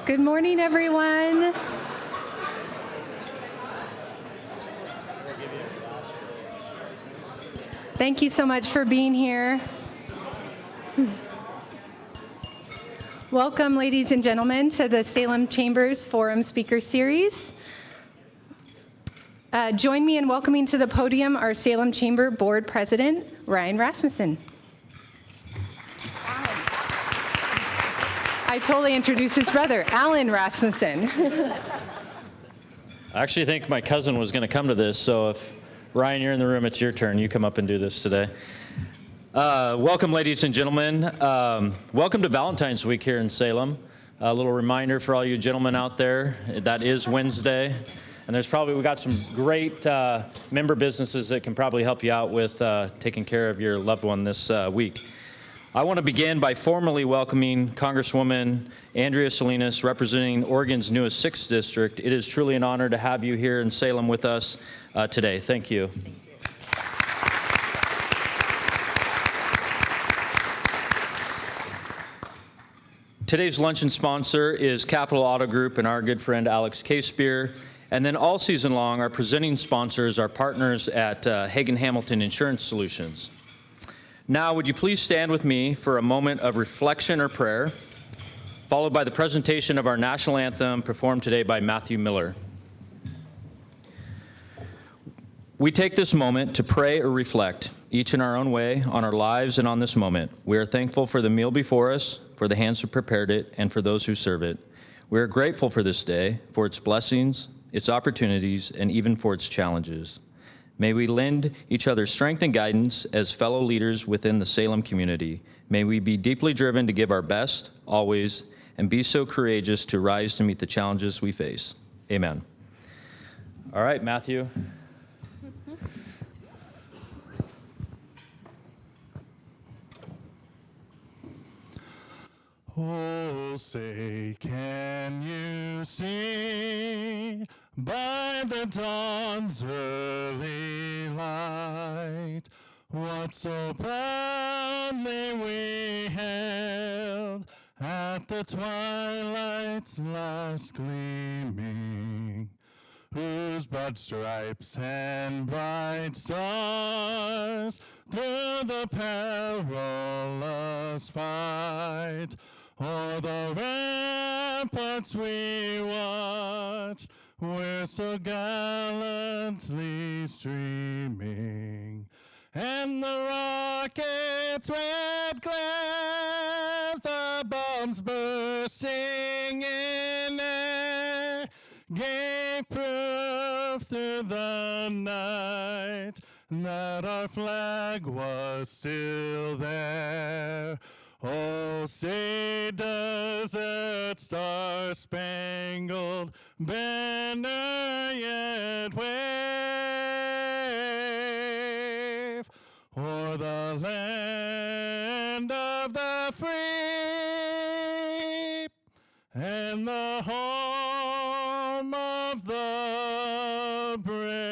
Good morning, everyone. Thank you so much for being here. Welcome, ladies and gentlemen, to the Salem Chamber's Forum Speaker Series. Join me in welcoming to the podium our Salem Chamber Board President, Ryan Rasmussen. I totally introduced his brother, Alan Rasmussen. I actually think my cousin was going to come to this, so if Ryan, you're in the room, it's your turn. You come up and do this today. Welcome, ladies and gentlemen. Welcome to Valentine's Week here in Salem. A little reminder for all you gentlemen out there, that is Wednesday. And we got some great member businesses that can probably help you out with taking care of your loved one this week. I want to begin by formally welcoming Congresswoman Andrea Salinas, representing Oregon's newest 6th district. It is truly an honor to have you here in Salem with us today. Thank you. Today's luncheon sponsor is Capital Auto Group and our good friend Alex K-Spear. And then all season long, our presenting sponsors are partners at Hagen Hamilton Insurance Solutions. Now, would you please stand with me for a moment of reflection or prayer, followed by the presentation of our national anthem performed today by Matthew Miller. We take this moment to pray or reflect, each in our own way, on our lives and on this moment. We are thankful for the meal before us, for the hands who prepared it, and for those who serve it. We are grateful for this day, for its blessings, its opportunities, and even for its challenges. May we lend each other strength and guidance as fellow leaders within the Salem community. May we be deeply driven to give our best, always, and be so courageous to rise to meet the challenges we face. Amen. All right, Matthew. Oh, say, can you see by the dawn's early light what so proudly we hailed at the twilight's last gleaming, whose broad stripes and bright stars through the perilous fight o'er the ramparts we watched, we're so gallantly streaming, and the rocket's red glare, the bombs bursting in air, gave proof through the night that our flag was still there. Oh, say does that star-spangled banner yet wave o'er the land of the free and the home of the brave?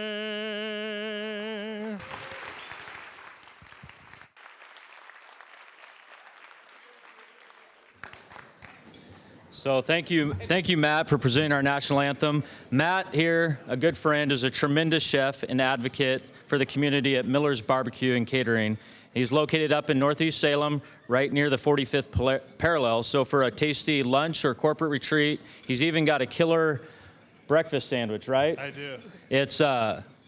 So thank you, Matt, for presenting our national anthem. Matt here, a good friend, is a tremendous chef and advocate for the community at Miller's Barbecue and Catering. He's located up in Northeast Salem, right near the 45th parallel. So for a tasty lunch or corporate retreat, he's even got a killer breakfast sandwich, right? I do. It's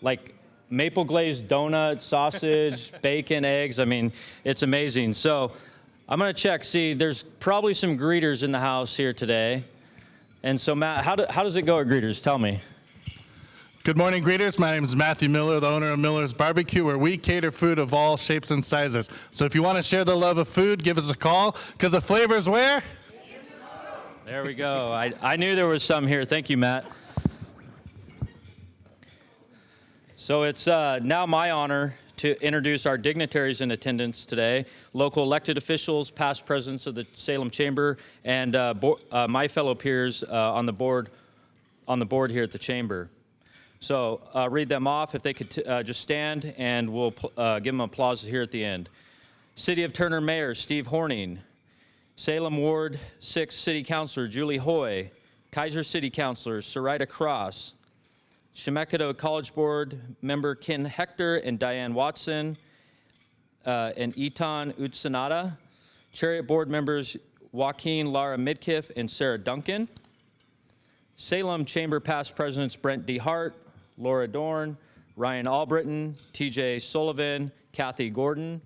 like maple glazed donut, sausage, bacon, eggs. I mean, it's amazing. So I'm going to check. See, there's probably some greeters in the house here today. And so, Matt, how does it go at greeters? Tell me. Good morning, greeters. My name is Matthew Miller, the owner of Miller's Barbecue, where we cater food of all shapes and sizes. So if you want to share the love of food, give us a call, because the flavor's where? There we go. I knew there was some here. Thank you, Matt. So it's now my honor to introduce our dignitaries in attendance today, local elected officials, past presidents of the Salem Chamber, and my fellow peers on the board here at the Chamber. So read them off. If they could just stand, and we'll give them applause here at the end. City of Turner Mayor Steve Horning, Salem Ward 6 City Councilor Julie Hoy, Kaiser City Councilor Sarita Cross, Chemeketa College Board member Ken Hector and Diane Watson, and Etan Utsanada, Chariot Board members Joaquin Lara Midkiff and Sarah Duncan, Salem Chamber past presidents Brent D. Hart, Laura Dorn, Ryan Albritton, TJ Sullivan, Kathy Gordon,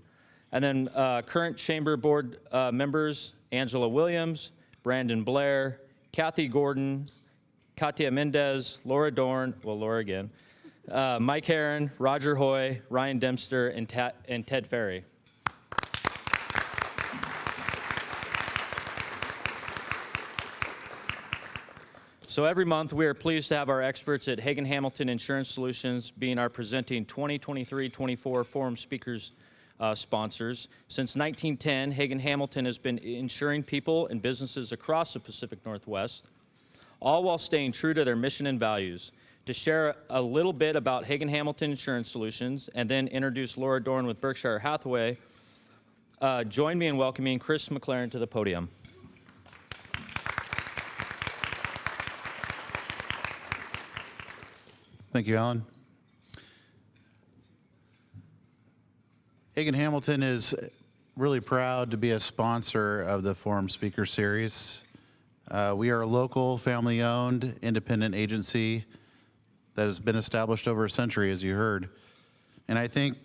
and then current Chamber Board members Angela Williams, Brandon Blair, Kathy Gordon, Katia Mendez, Laura Dorn, well, Laura again, Mike Herron, Roger Hoy, Ryan Dempster, and Ted Ferry. So every month, we are pleased to have our experts at Hagen Hamilton Insurance Solutions being our presenting 2023-24 Forum Speakers sponsors. Since 1910, Hagen Hamilton has been insuring people and businesses across the Pacific Northwest, all while staying true to their mission and values. To share a little bit about Hagen Hamilton Insurance Solutions and then introduce Laura Dorn with Berkshire Hathaway, join me in welcoming Chris McLaren to the podium. Thank you, Alan. Hagen Hamilton is really proud to be a sponsor of the Forum Speaker Series. We are a local, family-owned, independent agency that has been established over a century, as you heard. And I think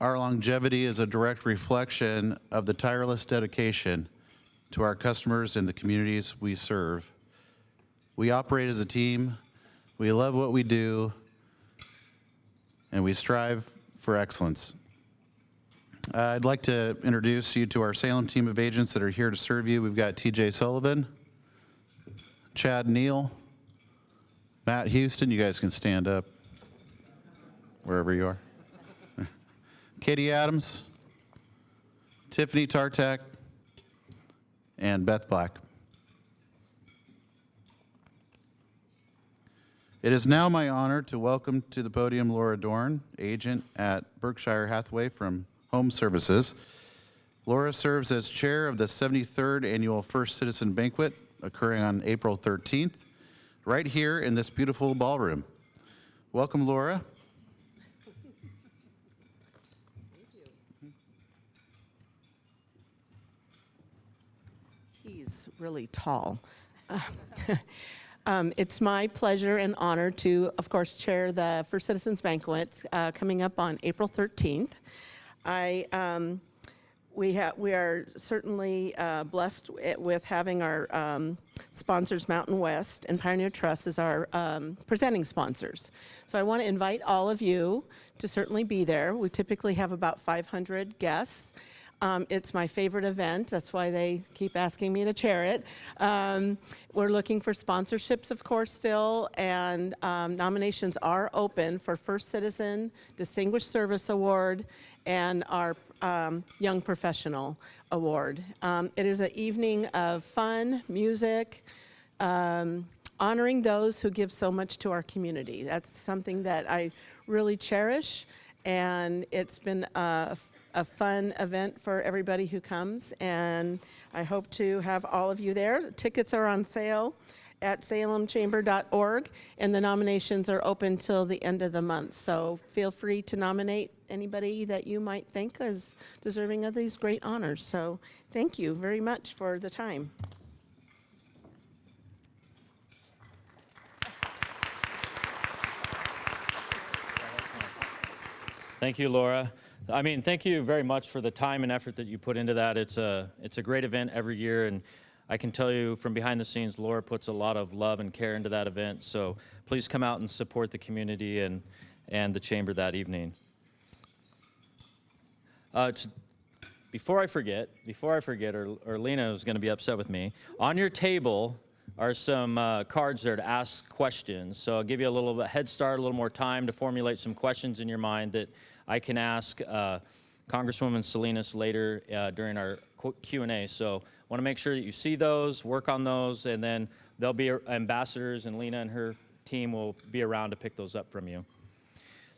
our longevity is a direct reflection of the tireless dedication to our customers and the communities we serve. We operate as a team. We love what we do, and we strive for excellence. I'd like to introduce you to our Salem team of agents that are here to serve you. We've got TJ Sullivan, Chad Neal, Matt Houston. You guys can stand up wherever you are. Katie Adams, Tiffany Tartak, and Beth Black. It is now my honor to welcome to the podium Laura Dorn, agent at Berkshire Hathaway from Home Services. Laura serves as chair of the 73rd Annual First Citizen Banquet occurring on April 13th, right here in this beautiful ballroom. Welcome, Laura. He's really tall. It's my pleasure and honor to, of course, chair the First Citizens Banquet coming up on April 13th. We are certainly blessed with having our sponsors, Mountain West and Pioneer Trust, as our presenting sponsors. So I want to invite all of you to certainly be there. We typically have about 500 guests. It's my favorite event. That's why they keep asking me to chair it. We're looking for sponsorships, of course, still, and nominations are open for First Citizen, Distinguished Service Award, and our Young Professional Award. It is an evening of fun, music, honoring those who give so much to our community. That's something that I really cherish, and it's been a fun event for everybody who comes, and I hope to have all of you there. Tickets are on sale at salemchamber.org, and the nominations are open till the end of the month. So feel free to nominate anybody that you might think is deserving of these great honors. So thank you very much for the time. Thank you, Laura. I mean, thank you very much for the time and effort that you put into that. It's a great event every year, and I can tell you from behind the scenes, Laura puts a lot of love and care into that event. So please come out and support the community and the chamber that evening. Before I forget, or Lena is going to be upset with me. On your table are some cards there to ask questions. So I'll give you a little head start, a little more time to formulate some questions in your mind that I can ask Congresswoman Salinas later during our Q&A. So I want to make sure that you see those, work on those, and then there'll be ambassadors, and Lena and her team will be around to pick those up from you.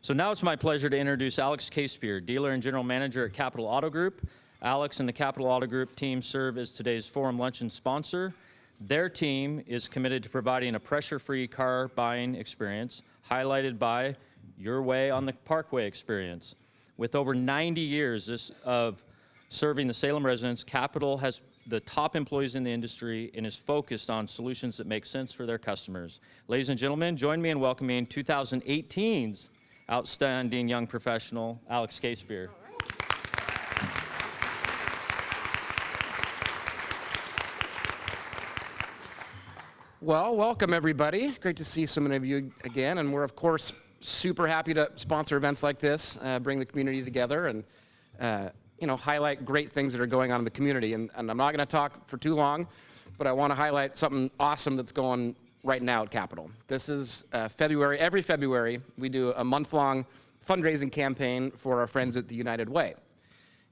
So now it's my pleasure to introduce Alex Casepier, dealer and general manager at Capital Auto Group. Alex and the Capital Auto Group team serve as today's Forum Luncheon sponsor. Their team is committed to providing a pressure-free car buying experience, highlighted by Your Way on the Parkway experience. With over 90 years of serving the Salem residents, Capital has the top employees in the industry and is focused on solutions that make sense for their customers. Ladies and gentlemen, join me in welcoming 2018's outstanding young professional, Alex Casebeer. Well, welcome everybody. Great to see so many of you again, and we're of course super happy to sponsor events like this, bring the community together, and highlight great things that are going on in the community. And I'm not going to talk for too long, but I want to highlight something awesome that's going right now at Capitol. This is February. Every February, we do a month-long fundraising campaign for our friends at the United Way.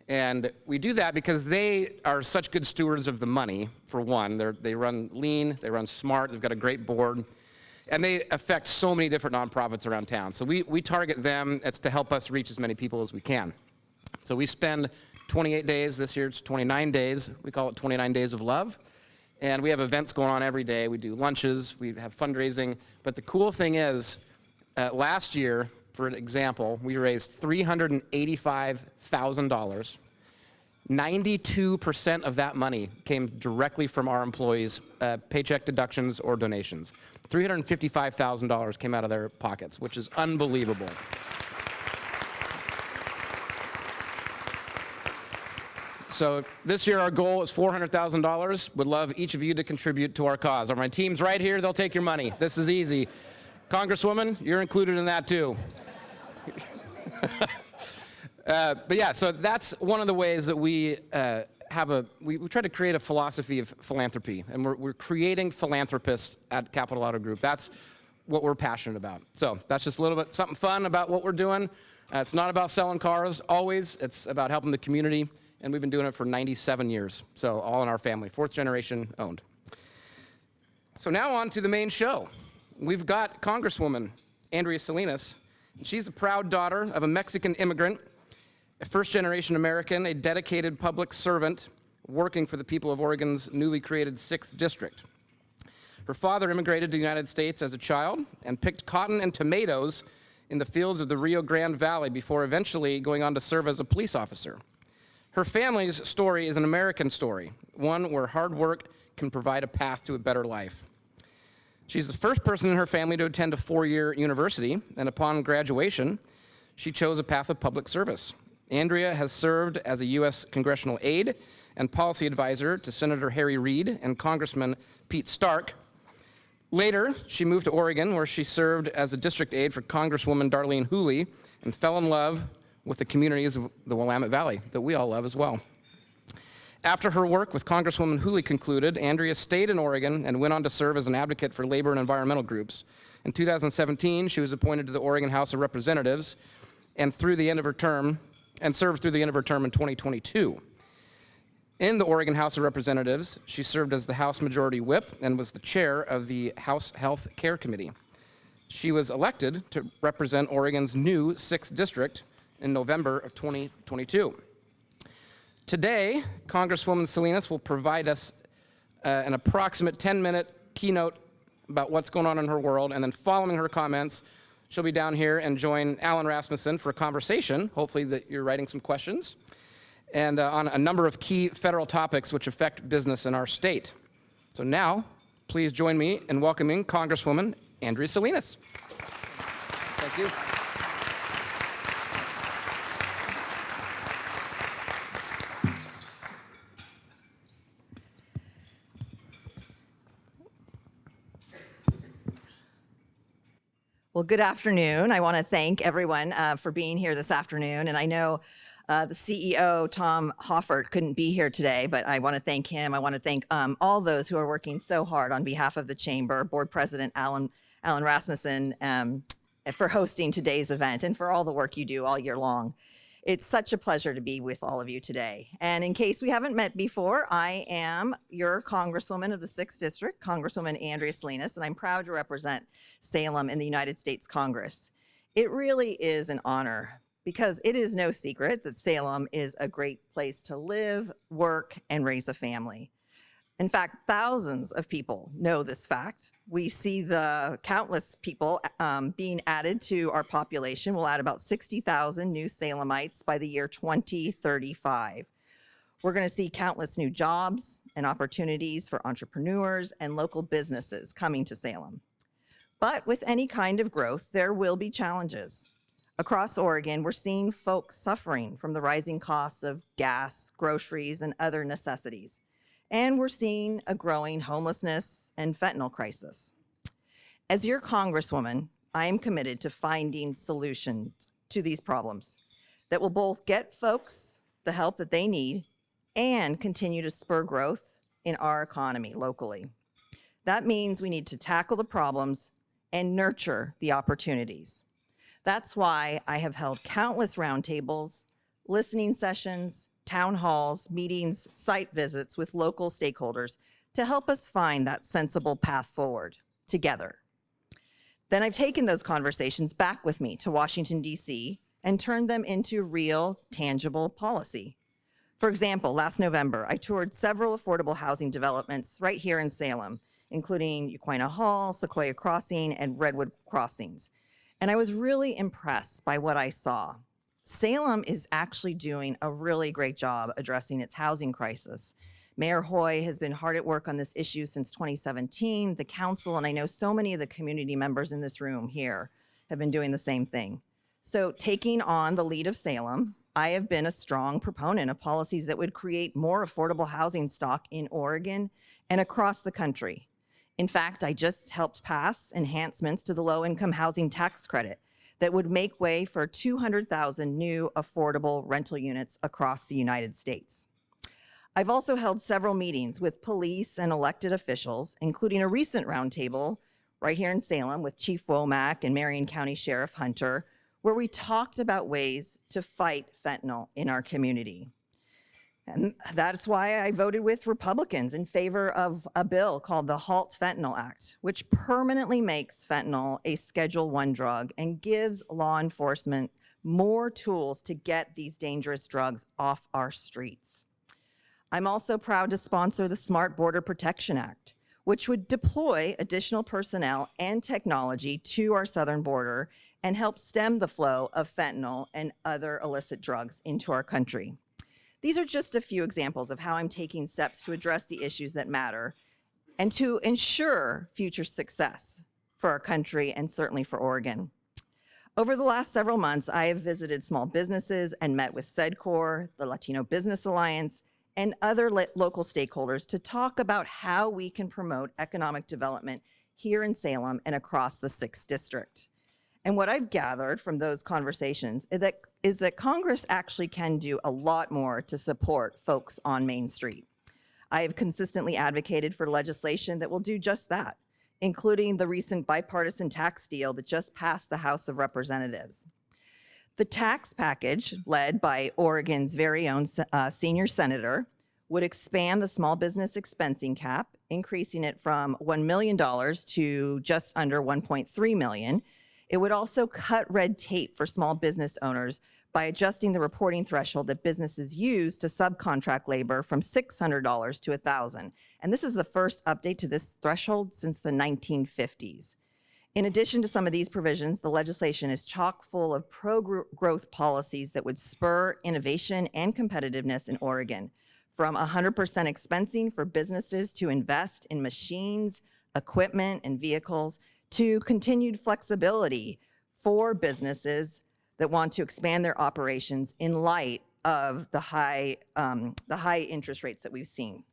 And we do that because they are such good stewards of the money, for one. They run lean, they run smart, they've got a great board, and they affect so many different nonprofits around town. So we target them. It's to help us reach as many people as we can. So we spend 28 days, this year it's 29 days. We call it 29 Days of Love. And we have events going on every day. We do lunches, we have fundraising. But the cool thing is, last year, for an example, we raised $385,000. 92% of that money came directly from our employees, paycheck deductions or donations. $355,000 came out of their pockets, which is unbelievable. So this year our goal is $400,000. Would love each of you to contribute to our cause. My team's right here, they'll take your money. This is easy. Congresswoman, you're included in that too. But yeah, so that's one of the ways that we we try to create a philosophy of philanthropy, and we're creating philanthropists at Capital Auto Group. That's what we're passionate about. So that's just a little bit something fun about what we're doing. It's not about selling cars always, it's about helping the community, and we've been doing it for 97 years. So all in our family, 4th generation owned. So now on to the main show. We've got Congresswoman Andrea Salinas. She's the proud daughter of a Mexican immigrant, a first-generation American, a dedicated public servant working for the people of Oregon's newly created 6th District. Her father immigrated to the United States as a child and picked cotton and tomatoes in the fields of the Rio Grande Valley before eventually going on to serve as a police officer. Her family's story is an American story, one where hard work can provide a path to a better life. She's the first person in her family to attend a 4-year university, and upon graduation, she chose a path of public service. Andrea has served as a U.S. congressional aide and policy advisor to Senator Harry Reid and Congressman Pete Stark. Later, she moved to Oregon, where she served as a district aide for Congresswoman Darlene Hooley and fell in love with the communities of the Willamette Valley that we all love as well. After her work with Congresswoman Hooley concluded, Andrea stayed in Oregon and went on to serve as an advocate for labor and environmental groups. In 2017, she was appointed to the Oregon House of Representatives and served through the end of her term in 2022. In the Oregon House of Representatives, she served as the House Majority Whip and was the chair of the House Health Care Committee. She was elected to represent Oregon's new 6th District in November of 2022. Today, Congresswoman Salinas will provide us an approximate 10-minute keynote about what's going on in her world, and then following her comments, she'll be down here and join Alan Rasmussen for a conversation, hopefully that you're writing some questions, and on a number of key federal topics which affect business in our state. So now, please join me in welcoming Congresswoman Andrea Salinas. Thank you. Well, good afternoon. I want to thank everyone for being here this afternoon. And I know the CEO, Tom Hoffert, couldn't be here today, but I want to thank him. I want to thank all those who are working so hard on behalf of the Chamber, Board President Alan Rasmussen, for hosting today's event and for all the work you do all year long. It's such a pleasure to be with all of you today. And in case we haven't met before, I am your Congresswoman of the 6th District, Congresswoman Andrea Salinas, and I'm proud to represent Salem in the United States Congress. It really is an honor because it is no secret that Salem is a great place to live, work, and raise a family. In fact, thousands of people know this fact. We see the countless people being added to our population. We'll add about 60,000 new Salemites by the year 2035. We're going to see countless new jobs and opportunities for entrepreneurs and local businesses coming to Salem. But with any kind of growth, there will be challenges. Across Oregon, we're seeing folks suffering from the rising costs of gas, groceries, and other necessities. And we're seeing a growing homelessness and fentanyl crisis. As your Congresswoman, I am committed to finding solutions to these problems that will both get folks the help that they need and continue to spur growth in our economy locally. That means we need to tackle the problems and nurture the opportunities. That's why I have held countless roundtables, listening sessions, town halls, meetings, site visits with local stakeholders to help us find that sensible path forward together. Then I've taken those conversations back with me to Washington, D.C., and turned them into real, tangible policy. For example, last November, I toured several affordable housing developments right here in Salem, including Uquina Hall, Sequoia Crossing, and Redwood Crossings. And I was really impressed by what I saw. Salem is actually doing a really great job addressing its housing crisis. Mayor Hoy has been hard at work on this issue since 2017. The council, and I know so many of the community members in this room here, have been doing the same thing. So taking on the lead of Salem, I have been a strong proponent of policies that would create more affordable housing stock in Oregon and across the country. In fact, I just helped pass enhancements to the low-income housing tax credit that would make way for 200,000 new affordable rental units across the United States. I've also held several meetings with police and elected officials, including a recent roundtable right here in Salem with Chief Womack and Marion County Sheriff Hunter, where we talked about ways to fight fentanyl in our community. And that's why I voted with Republicans in favor of a bill called the Halt Fentanyl Act, which permanently makes fentanyl a Schedule I drug and gives law enforcement more tools to get these dangerous drugs off our streets. I'm also proud to sponsor the Smart Border Protection Act, which would deploy additional personnel and technology to our southern border and help stem the flow of fentanyl and other illicit drugs into our country. These are just a few examples of how I'm taking steps to address the issues that matter and to ensure future success for our country and certainly for Oregon. Over the last several months, I have visited small businesses and met with SEDCOR, the Latino Business Alliance, and other local stakeholders to talk about how we can promote economic development here in Salem and across the 6th District. And what I've gathered from those conversations is that Congress actually can do a lot more to support folks on Main Street. I have consistently advocated for legislation that will do just that, including the recent bipartisan tax deal that just passed the House of Representatives. The tax package, led by Oregon's very own senior senator, would expand the small business expensing cap, increasing it from $1 million to just under $1.3 million. It would also cut red tape for small business owners by adjusting the reporting threshold that businesses use to subcontract labor from $600 to $1,000. And this is the first update to this threshold since the 1950s. In addition to some of these provisions, the legislation is chock full of pro-growth policies that would spur innovation and competitiveness in Oregon, from 100% expensing for businesses to invest in machines, equipment, and vehicles, to continued flexibility for businesses that want to expand their operations in light of the high interest rates that we've seen.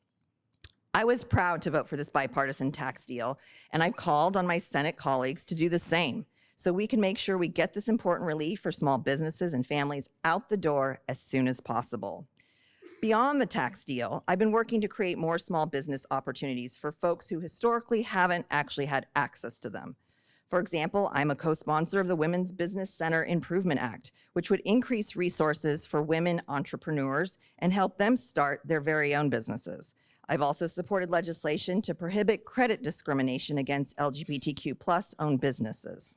I was proud to vote for this bipartisan tax deal, and I've called on my Senate colleagues to do the same so we can make sure we get this important relief for small businesses and families out the door as soon as possible. Beyond the tax deal, I've been working to create more small business opportunities for folks who historically haven't actually had access to them. For example, I'm a co-sponsor of the Women's Business Center Improvement Act, which would increase resources for women entrepreneurs and help them start their very own businesses. I've also supported legislation to prohibit credit discrimination against LGBTQ+ owned businesses.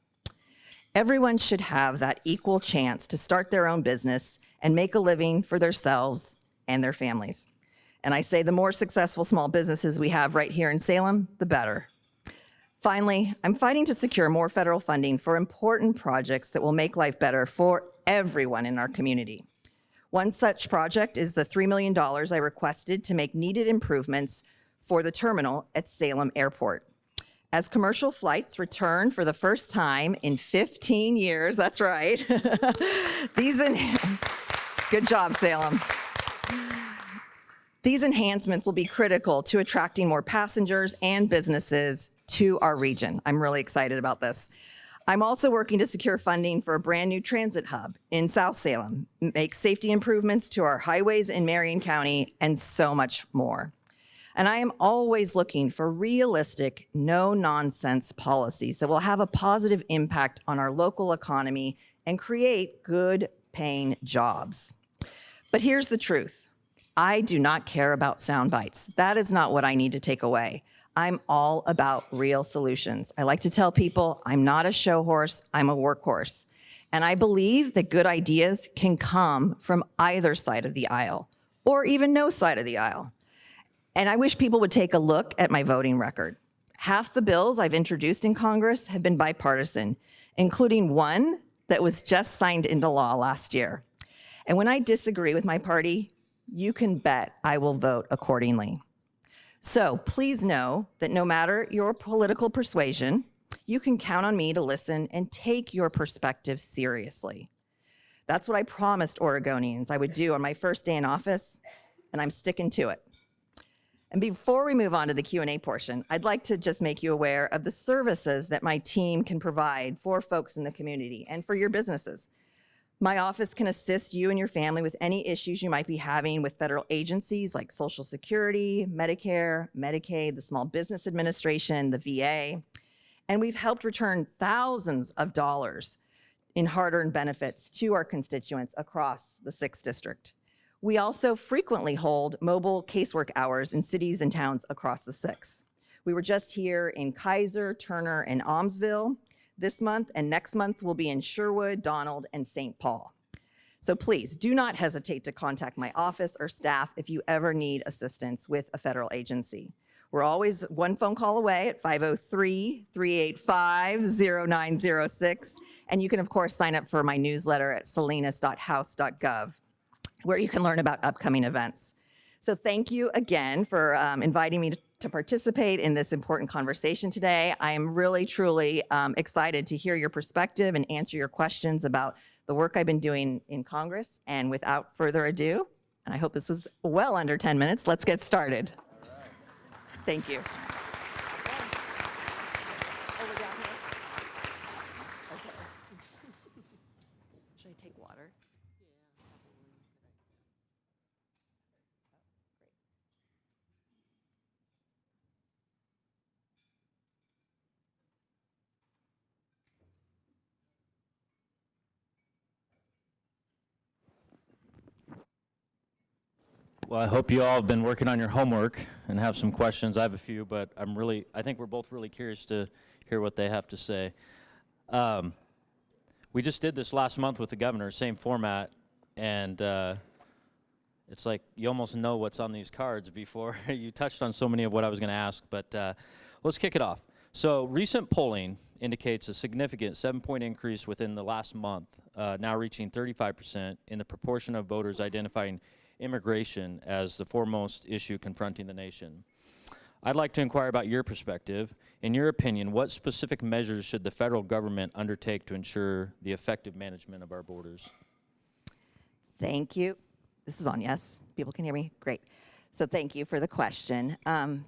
Everyone should have that equal chance to start their own business and make a living for themselves and their families. And I say the more successful small businesses we have right here in Salem, the better. Finally, I'm fighting to secure more federal funding for important projects that will make life better for everyone in our community. One such project is the $3 million I requested to make needed improvements for the terminal at Salem Airport. As commercial flights return for the first time in 15 years, that's right. Good job, Salem. These enhancements will be critical to attracting more passengers and businesses to our region. I'm really excited about this. I'm also working to secure funding for a brand new transit hub in South Salem, make safety improvements to our highways in Marion County, and so much more. And I am always looking for realistic, no-nonsense policies that will have a positive impact on our local economy and create good-paying jobs. But here's the truth. I do not care about sound bites. That is not what I need to take away. I'm all about real solutions. I like to tell people I'm not a show horse, I'm a workhorse. And I believe that good ideas can come from either side of the aisle, or even no side of the aisle. And I wish people would take a look at my voting record. Half the bills I've introduced in Congress have been bipartisan, including one that was just signed into law last year. And when I disagree with my party, you can bet I will vote accordingly. So please know that no matter your political persuasion, you can count on me to listen and take your perspective seriously. That's what I promised Oregonians I would do on my first day in office, and I'm sticking to it. And before we move on to the Q&A portion, I'd like to just make you aware of the services that my team can provide for folks in the community and for your businesses. My office can assist you and your family with any issues you might be having with federal agencies like Social Security, Medicare, Medicaid, the Small Business Administration, the VA. And we've helped return thousands of dollars in hard-earned benefits to our constituents across the 6th District. We also frequently hold mobile casework hours in cities and towns across the 6th. We were just here in Kaiser, Turner, and Almsville this month, and next month we'll be in Sherwood, Donald, and St. Paul. So please do not hesitate to contact my office or staff if you ever need assistance with a federal agency. We're always one phone call away at 503-385-0906, and you can of course sign up for my newsletter at salinas.house.gov, where you can learn about upcoming events. So thank you again for inviting me to participate in this important conversation today. I am really, truly excited to hear your perspective and answer your questions about the work I've been doing in Congress. And without further ado, and I hope this was well under 10 minutes, let's get started. All right. Thank you. Should I take water? Well, I hope you all have been working on your homework and have some questions. I have a few, but I think we're both really curious to hear what they have to say. We just did this last month with the governor, same format, and it's like you almost know what's on these cards before you touched on so many of what I was going to ask, but let's kick it off. So recent polling indicates a significant 7-point increase within the last month, now reaching 35% in the proportion of voters identifying immigration as the foremost issue confronting the nation. I'd like to inquire about your perspective. In your opinion, what specific measures should the federal government undertake to ensure the effective management of our borders? Thank you. This is on, yes? People can hear me? Great. So thank you for the question.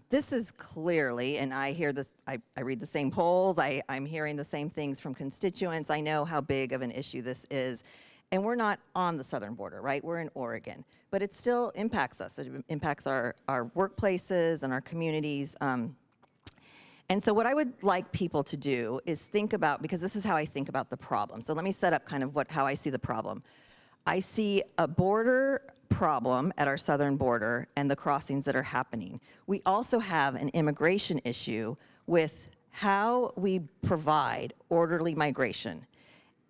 This is clearly, and I hear this, I read the same polls, I'm hearing the same things from constituents. I know how big of an issue this is. And we're not on the southern border, right? We're in Oregon. But it still impacts us. It impacts our workplaces and our communities. And so what I would like people to do is think about, because this is how I think about the problem. So let me set up kind of how I see the problem. I see a border problem at our southern border and the crossings that are happening. We also have an immigration issue with how we provide orderly migration.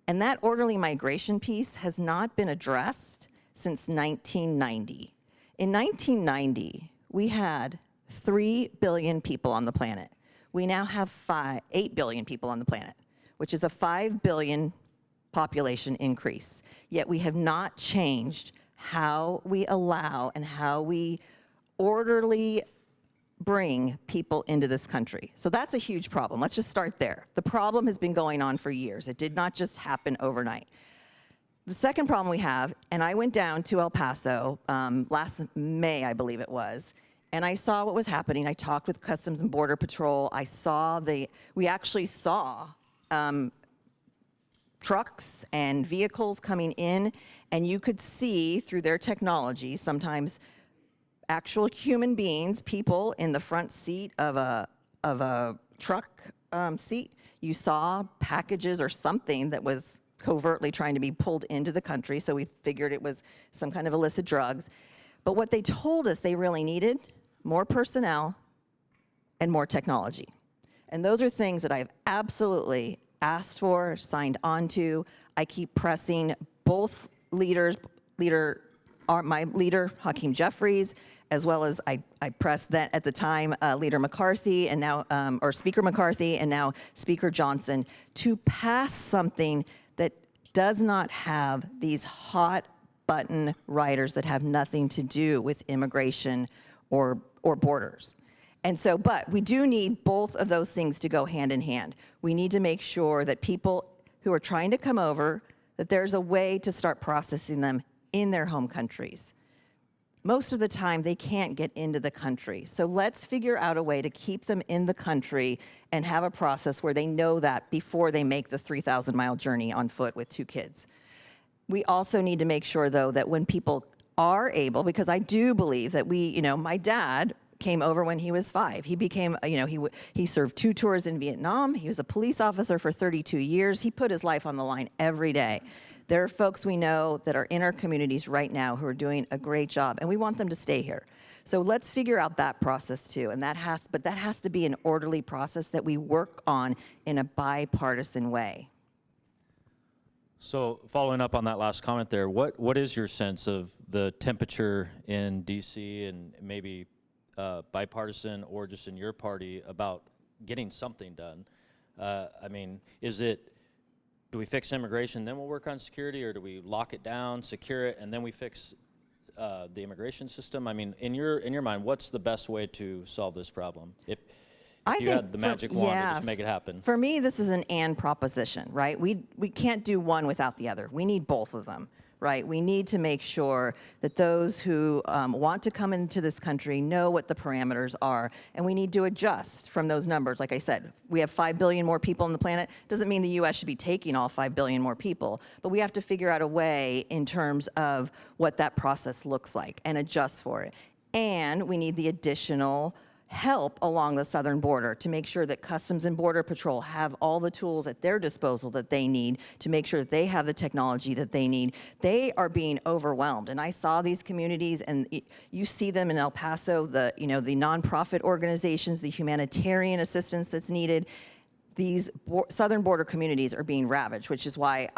And that orderly migration piece has not been addressed since 1990. In 1990, we had 3 billion people on the planet. We now have 8 billion people on the planet, which is a 5 billion population increase. Yet we have not changed how we allow and how we orderly bring people into this country. So that's a huge problem. Let's just start there. The problem has been going on for years. It did not just happen overnight. The second problem we have, and I went down to El Paso last May, I believe it was, and I saw what was happening. I talked with Customs and Border Patrol. We actually saw trucks and vehicles coming in, and you could see through their technology sometimes actual human beings, people in the front seat of a truck seat. You saw packages or something that was covertly trying to be pulled into the country, so we figured it was some kind of illicit drugs. But what they told us they really needed, more personnel and more technology. And those are things that I've absolutely asked for, signed on to. I keep pressing both leaders, my leader, Hakeem Jeffries, as well as I pressed that at the time, Leader McCarthy and now, or Speaker McCarthy and now Speaker Johnson, to pass something that does not have these hot button riders that have nothing to do with immigration or borders. And so, but we do need both of those things to go hand in hand. We need to make sure that people who are trying to come over, that there's a way to start processing them in their home countries. Most of the time, they can't get into the country. So let's figure out a way to keep them in the country and have a process where they know that before they make the 3,000-mile journey on foot with 2 kids. We also need to make sure, though, that when people are able, because I do believe that my dad came over when he was 5. He became, he served 2 tours in Vietnam. He was a police officer for 32 years. He put his life on the line every day. There are folks we know that are in our communities right now who are doing a great job, and we want them to stay here. So let's figure out that process too, and that has to be an orderly process that we work on in a bipartisan way. So following up on that last comment there, what is your sense of the temperature in DC and maybe bipartisan or just in your party about getting something done? I mean, do we fix immigration, then we'll work on security, or do we lock it down, secure it, and then we fix the immigration system? I mean, in your mind, what's the best way to solve this problem? If you had the magic wand to just make it happen. For me, this is an and proposition, right? We can't do one without the other. We need both of them, right? We need to make sure that those who want to come into this country know what the parameters are, and we need to adjust from those numbers. Like I said, we have 5 billion more people on the planet. Doesn't mean the U.S. should be taking all 5 billion more people, but we have to figure out a way in terms of what that process looks like and adjust for it. And we need the additional help along the southern border to make sure that Customs and Border Patrol have all the tools at their disposal that they need to make sure that they have the technology that they need. They are being overwhelmed, and I saw these communities, and you see them in El Paso, the nonprofit organizations, the humanitarian assistance that's needed. These southern border communities are being ravaged, which is why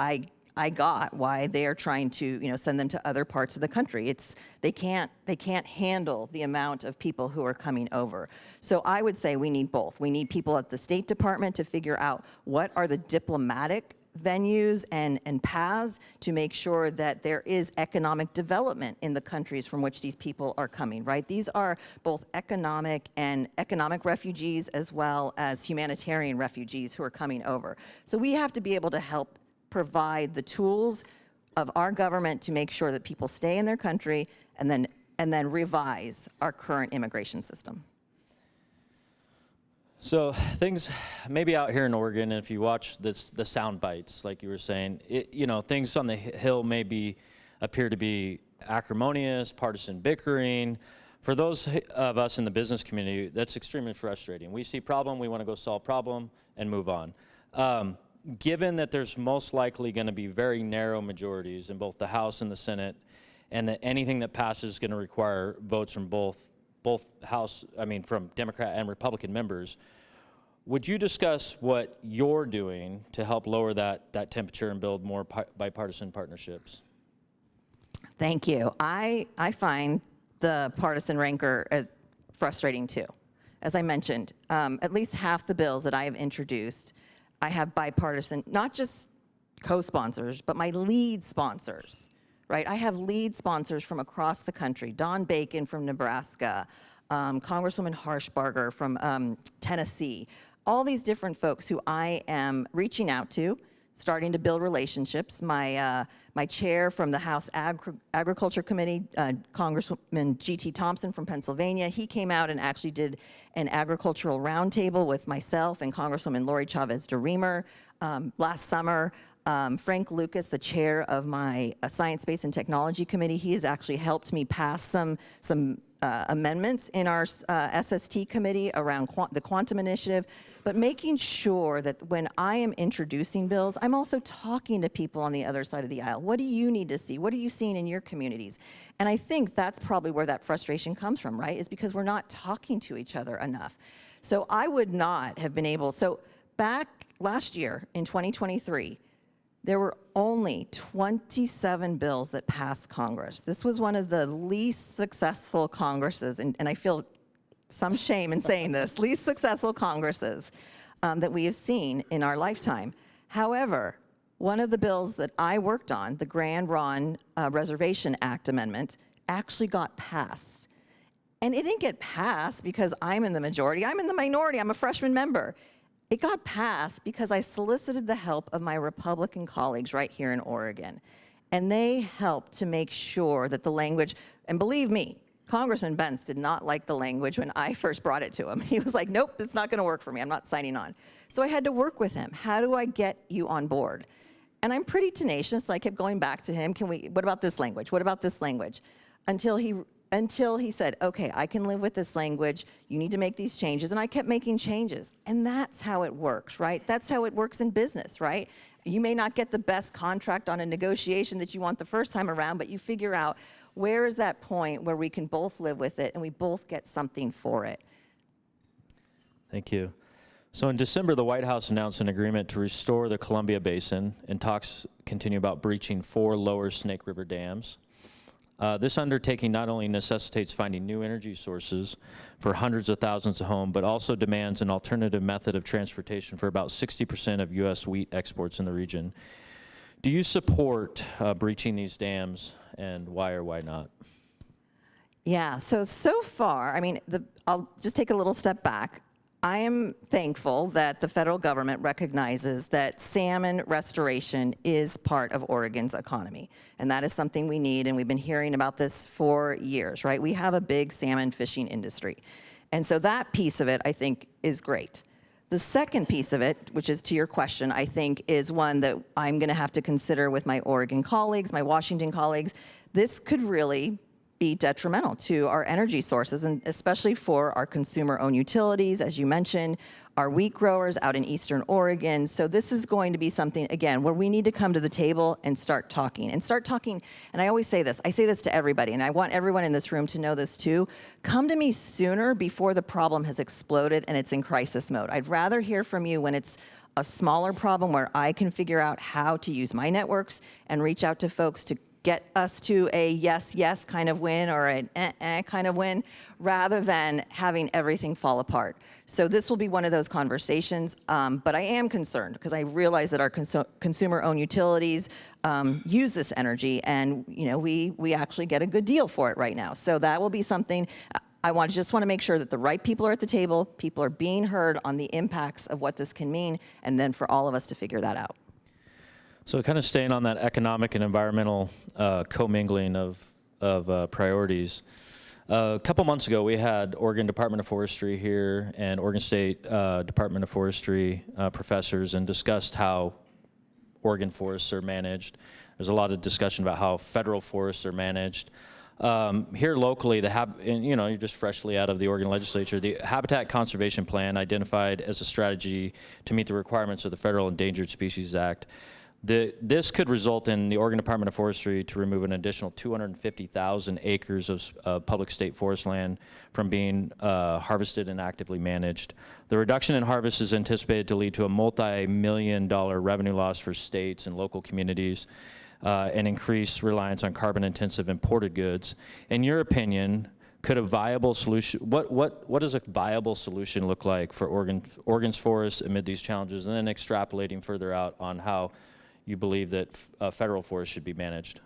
I got why they are trying to send them to other parts of the country. They can't handle the amount of people who are coming over. So I would say we need both. We need people at the State Department to figure out what are the diplomatic venues and paths to make sure that there is economic development in the countries from which these people are coming, right? These are both economic refugees as well as humanitarian refugees who are coming over. So we have to be able to help provide the tools of our government to make sure that people stay in their country and then revise our current immigration system. So things maybe out here in Oregon, and if you watch the sound bites, like you were saying, things on the Hill appear to be acrimonious, partisan bickering. For those of us in the business community, that's extremely frustrating. We see problem, we want to go solve problem, and move on. Given that there's most likely going to be very narrow majorities in both the House and the Senate, and that anything that passes is going to require votes from both House, from Democrat and Republican members, Would you discuss what you're doing to help lower that temperature and build more bipartisan partnerships? Thank you. I find the partisan rancor as frustrating too. As I mentioned, at least half the bills that I have introduced, I have bipartisan, not just co-sponsors, but my lead sponsors, right? I have lead sponsors from across the country. Don Bacon from Nebraska, Congresswoman Harshbarger from Tennessee, all these different folks who I am reaching out to, starting to build relationships. My chair from the House Agriculture Committee, Congresswoman G.T. Thompson from Pennsylvania, he came out and actually did an agricultural roundtable with myself and Congresswoman Lori Chavez DeRemer last summer. Frank Lucas, the chair of my Science, Space, and Technology Committee, he has actually helped me pass some amendments in our SST committee around the quantum initiative, but making sure that when I am introducing bills, I'm also talking to people on the other side of the aisle. What do you need to see? What are you seeing in your communities? And I think that's probably where that frustration comes from, right? Is because we're not talking to each other enough. So I would not have been able, so back last year in 2023, there were only 27 bills that passed Congress. This was one of the least successful Congresses, and I feel some shame in saying this, least successful Congresses that we have seen in our lifetime. However, one of the bills that I worked on, the Grand Ron Reservation Act amendment, actually got passed. And it didn't get passed because I'm in the majority. I'm in the minority. I'm a freshman member. It got passed because I solicited the help of my Republican colleagues right here in Oregon. And they helped to make sure that the language, and believe me, Congressman Bentz did not like the language when I first brought it to him. He was like, nope, it's not gonna work for me. I'm not signing on. So I had to work with him. How do I get you on board? And I'm pretty tenacious. So I kept going back to him. What about this language? What about this language? Until he said, okay, I can live with this language, you need to make these changes, and I kept making changes. And that's how it works, right? That's how it works in business, right? You may not get the best contract on a negotiation that you want the first time around, but you figure out where is that point where we can both live with it and we both get something for it. Thank you. So in December, the White House announced an agreement to restore the Columbia Basin, and talks continue about breaching 4 lower Snake River dams. This undertaking not only necessitates finding new energy sources for hundreds of thousands of homes, but also demands an alternative method of transportation for about 60% of U.S. wheat exports in the region. Do you support breaching these dams, and why or why not? Yeah, so far, I mean, I'll just take a little step back. I am thankful that the federal government recognizes that salmon restoration is part of Oregon's economy. And that is something we need, and we've been hearing about this for years, right? We have a big salmon fishing industry. And so that piece of it, I think, is great. The second piece of it, which is to your question, I think is one that I'm gonna have to consider with my Oregon colleagues, my Washington colleagues. This could really be detrimental to our energy sources, and especially for our consumer-owned utilities, as you mentioned, our wheat growers out in Eastern Oregon. So this is going to be something, again, where we need to come to the table and start talking. And I always say this, I say this to everybody, and I want everyone in this room to know this too. Come to me sooner before the problem has exploded and it's in crisis mode. I'd rather hear from you when it's a smaller problem where I can figure out how to use my networks and reach out to folks to get us to a yes, yes kind of win or an kind of win, rather than having everything fall apart. So this will be one of those conversations, but I am concerned because I realize that our consumer-owned utilities use this energy, and we actually get a good deal for it right now. So that will be something. I just want to make sure that the right people are at the table, people are being heard on the impacts of what this can mean, and then for all of us to figure that out. So kind of staying on that economic and environmental commingling of priorities. A couple months ago, we had Oregon Department of Forestry here and Oregon State Department of Forestry professors, and discussed how Oregon forests are managed. There's a lot of discussion about how federal forests are managed. Here locally, you're just freshly out of the Oregon legislature, the Habitat Conservation Plan, identified as a strategy to meet the requirements of the Federal Endangered Species Act, This could result in the Oregon Department of Forestry to remove an additional 250,000 acres of public state forest land from being harvested and actively managed. The reduction in harvest is anticipated to lead to a multi-million-dollar revenue loss for states and local communities and increase reliance on carbon-intensive imported goods. In your opinion, could a viable solution, what does a viable solution look like for Oregon's forests amid these challenges, and then extrapolating further out on how you believe that federal forests should be managed?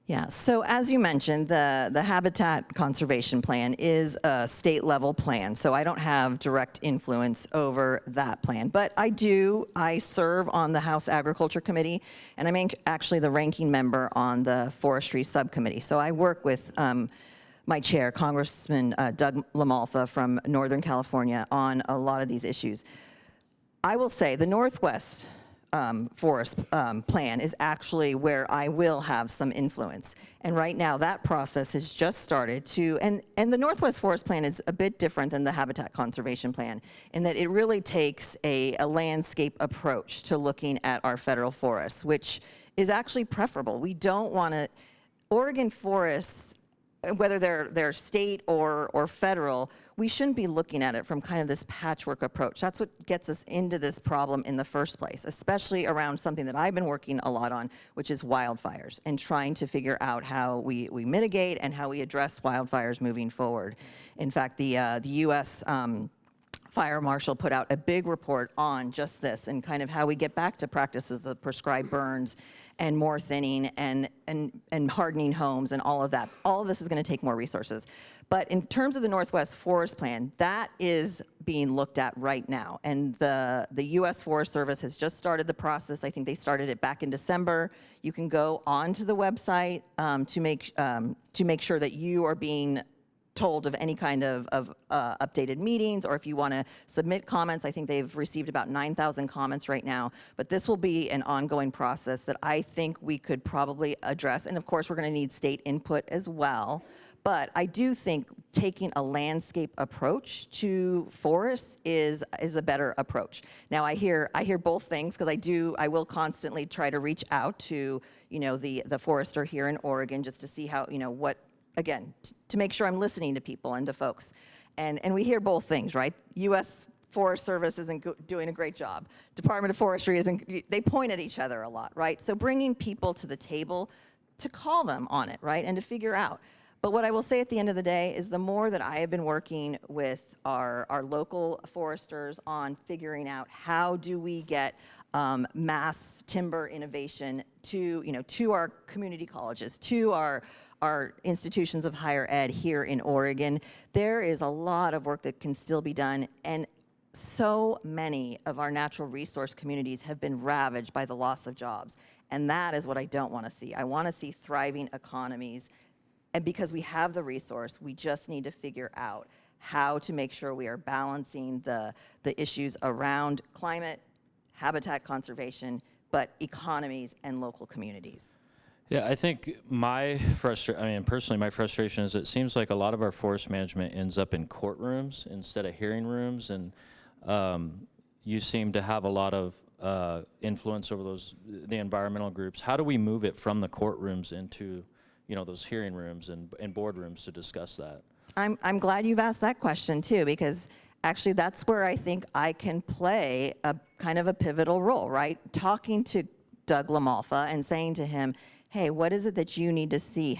Yeah, so as you mentioned, the Habitat Conservation Plan is a state level plan, so I don't have direct influence over that plan. But I serve on the House Agriculture Committee, and I'm actually the ranking member on the Forestry Subcommittee. So I work with my chair, Congressman Doug LaMalfa from Northern California, on a lot of these issues. I will say the Northwest Forest Plan is actually where I will have some influence. And right now that process has just started to, and the Northwest Forest Plan is a bit different than the Habitat Conservation Plan in that it really takes a landscape approach to looking at our federal forests, which is actually preferable. We don't want to, Oregon forests, whether they're state or federal, we shouldn't be looking at it from kind of this patchwork approach. That's what gets us into this problem in the first place, especially around something that I've been working a lot on, which is wildfires, and trying to figure out how we mitigate and how we address wildfires moving forward. In fact, the U.S. Fire Marshal put out a big report on just this and kind of how we get back to practices of prescribed burns and more thinning and hardening homes and all of that. All of this is going to take more resources. But in terms of the Northwest Forest Plan, that is being looked at right now. And the U.S. Forest Service has just started the process. I think they started it back in December. You can go onto the website to make sure that you are being told of any kind of updated meetings, or if you want to submit comments. I think they've received about 9,000 comments right now, but this will be an ongoing process that I think we could probably address. And of course, we're going to need state input as well. But I do think taking a landscape approach to forests is a better approach. Now I hear both things, because I will constantly try to reach out to the forester here in Oregon just to see how what. Again, to make sure I'm listening to people and to folks. And we hear both things, right? U.S. Forest Service isn't doing a great job. Department of Forestry they point at each other a lot, right? So bringing people to the table to call them on it, right? And to figure out. But what I will say at the end of the day is the more that I have been working with our local foresters on figuring out how do we get mass timber innovation to our community colleges, to our institutions of higher ed here in Oregon, there is a lot of work that can still be done. And so many of our natural resource communities have been ravaged by the loss of jobs. And that is what I don't want to see. I want to see thriving economies. And because we have the resource, we just need to figure out how to make sure we are balancing the issues around climate, habitat conservation, but economies and local communities. Yeah, I think personally, my frustration is it seems like a lot of our forest management ends up in courtrooms instead of hearing rooms, and you seem to have a lot of influence over the environmental groups. How do we move it from the courtrooms into, those hearing rooms and boardrooms to discuss that? I'm glad you've asked that question too, because actually that's where I think I can play a kind of a pivotal role, right? Talking to Doug LaMalfa and saying to him, hey, what is it that you need to see?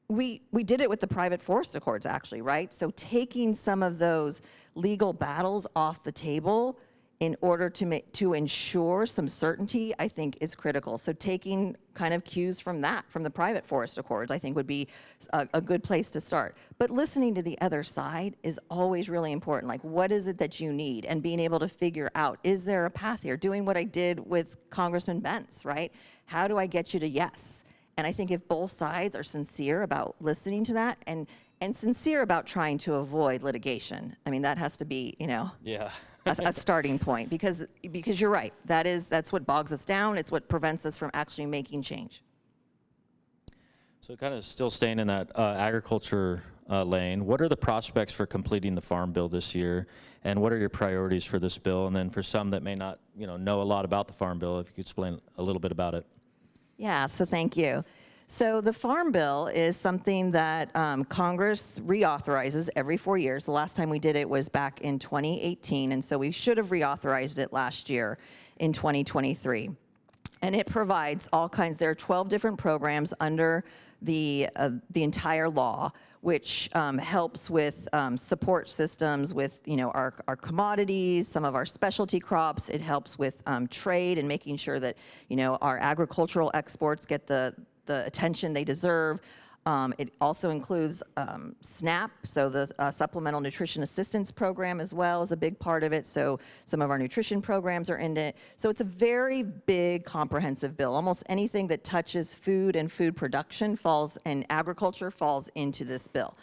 We did it with the private forest accords, actually, right? So taking some of those legal battles off the table in order to ensure some certainty, I think is critical. So taking kind of cues from the private forest accords, I think would be a good place to start. But listening to the other side is always really important. Like, what is it that you need? And being able to figure out, is there a path here? Doing what I did with Congressman Bentz, right? How do I get you to yes? And I think if both sides are sincere about listening to that and sincere about trying to avoid litigation, I mean, that has to be, Yeah. a starting point, because you're right. That's what bogs us down. It's what prevents us from actually making change. So kind of still staying in that agriculture lane. What are the prospects for completing the Farm Bill this year, and what are your priorities for this bill? And then for some that may not, know a lot about the Farm Bill, if you could explain a little bit about it. Yeah, so thank you. So the Farm Bill is something that Congress reauthorizes every 4 years. The last time we did it was back in 2018, and so we should have reauthorized it last year in 2023. And it provides all kinds, there are 12 different programs under the entire law, which helps with support systems with, our commodities, some of our specialty crops. It helps with trade and making sure that, our agricultural exports get the attention they deserve. It also includes SNAP, so the Supplemental Nutrition Assistance Program as well is a big part of it. So some of our nutrition programs are in it. So it's a very big, comprehensive bill. Almost anything that touches food and food production and agriculture falls into this bill.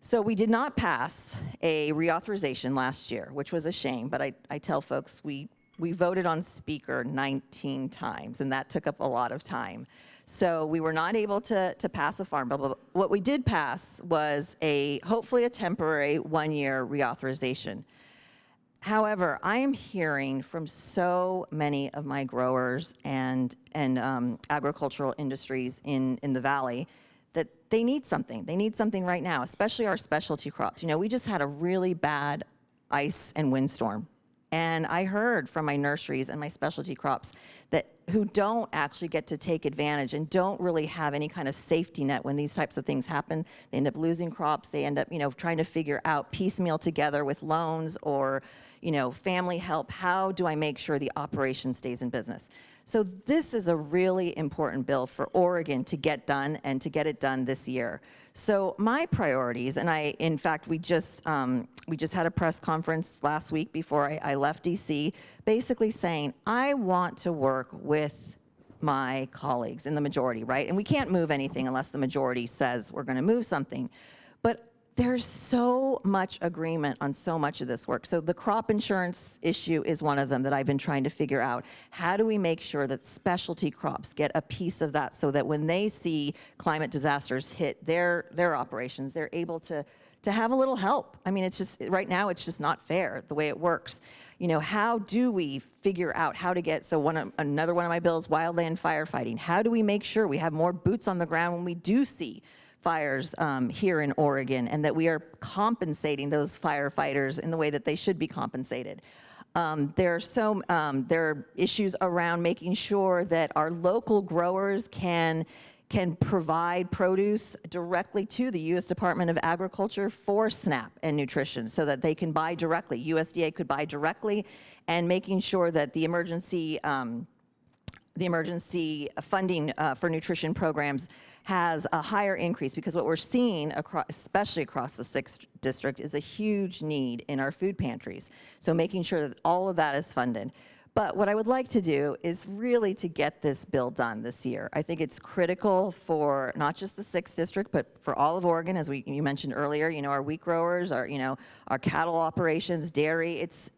So we did not pass a reauthorization last year, which was a shame, but I tell folks we voted on speaker 19 times, and that took up a lot of time. So we were not able to pass a Farm Bill, but what we did pass was hopefully a temporary 1-year reauthorization. However, I am hearing from so many of my growers and agricultural industries in the Valley that they need something. They need something right now, especially our specialty crops. We just had a really bad ice and windstorm. And I heard from my nurseries and my specialty crops who don't actually get to take advantage and don't really have any kind of safety net when these types of things happen. They end up losing crops. They end up, trying to figure out piecemeal together with loans or, family help. How do I make sure the operation stays in business? So this is a really important bill for Oregon to get done and to get it done this year. So my priorities, and in fact, we just had a press conference last week before I left DC, basically saying, I want to work with my colleagues in the majority, right? And we can't move anything unless the majority says we're gonna move something. But there's so much agreement on so much of this work. So the crop insurance issue is one of them that I've been trying to figure out. How do we make sure that specialty crops get a piece of that so that when they see climate disasters hit their operations, they're able to have a little help? I mean, it's just, right now, it's just not fair the way it works. How do we figure out how to get, another one of my bills, wildland firefighting. How do we make sure we have more boots on the ground when we do see fires here in Oregon, and that we are compensating those firefighters in the way that they should be compensated? There are issues around making sure that our local growers can provide produce directly to the U.S. Department of Agriculture for SNAP and nutrition so that they can buy directly. USDA could buy directly, and making sure that the emergency funding for nutrition programs has a higher increase, because what we're seeing, especially across the 6th district, is a huge need in our food pantries. So making sure that all of that is funded. But what I would like to do is really to get this bill done this year. I think it's critical for not just the 6th district, but for all of Oregon, as you mentioned earlier, our wheat growers, our cattle operations, dairy. It's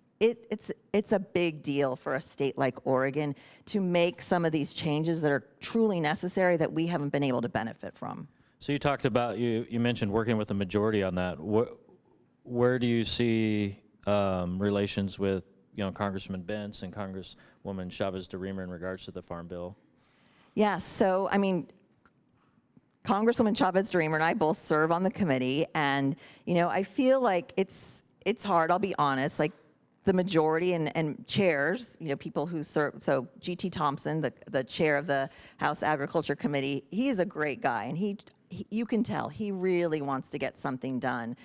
a big deal for a state like Oregon to make some of these changes that are truly necessary that we haven't been able to benefit from. So you talked about, you mentioned working with the majority on that. Where do you see relations with Congressman Bentz and Congresswoman Chavez-DeRemer in regards to the Farm Bill? Yes, so Congresswoman Chavez-DeRemer and I both serve on the committee, and I feel like it's hard, I'll be honest, like the majority and chairs, people who serve, so G.T. Thompson, the chair of the House Agriculture Committee, he's a great guy, and you can tell he really wants to get something done.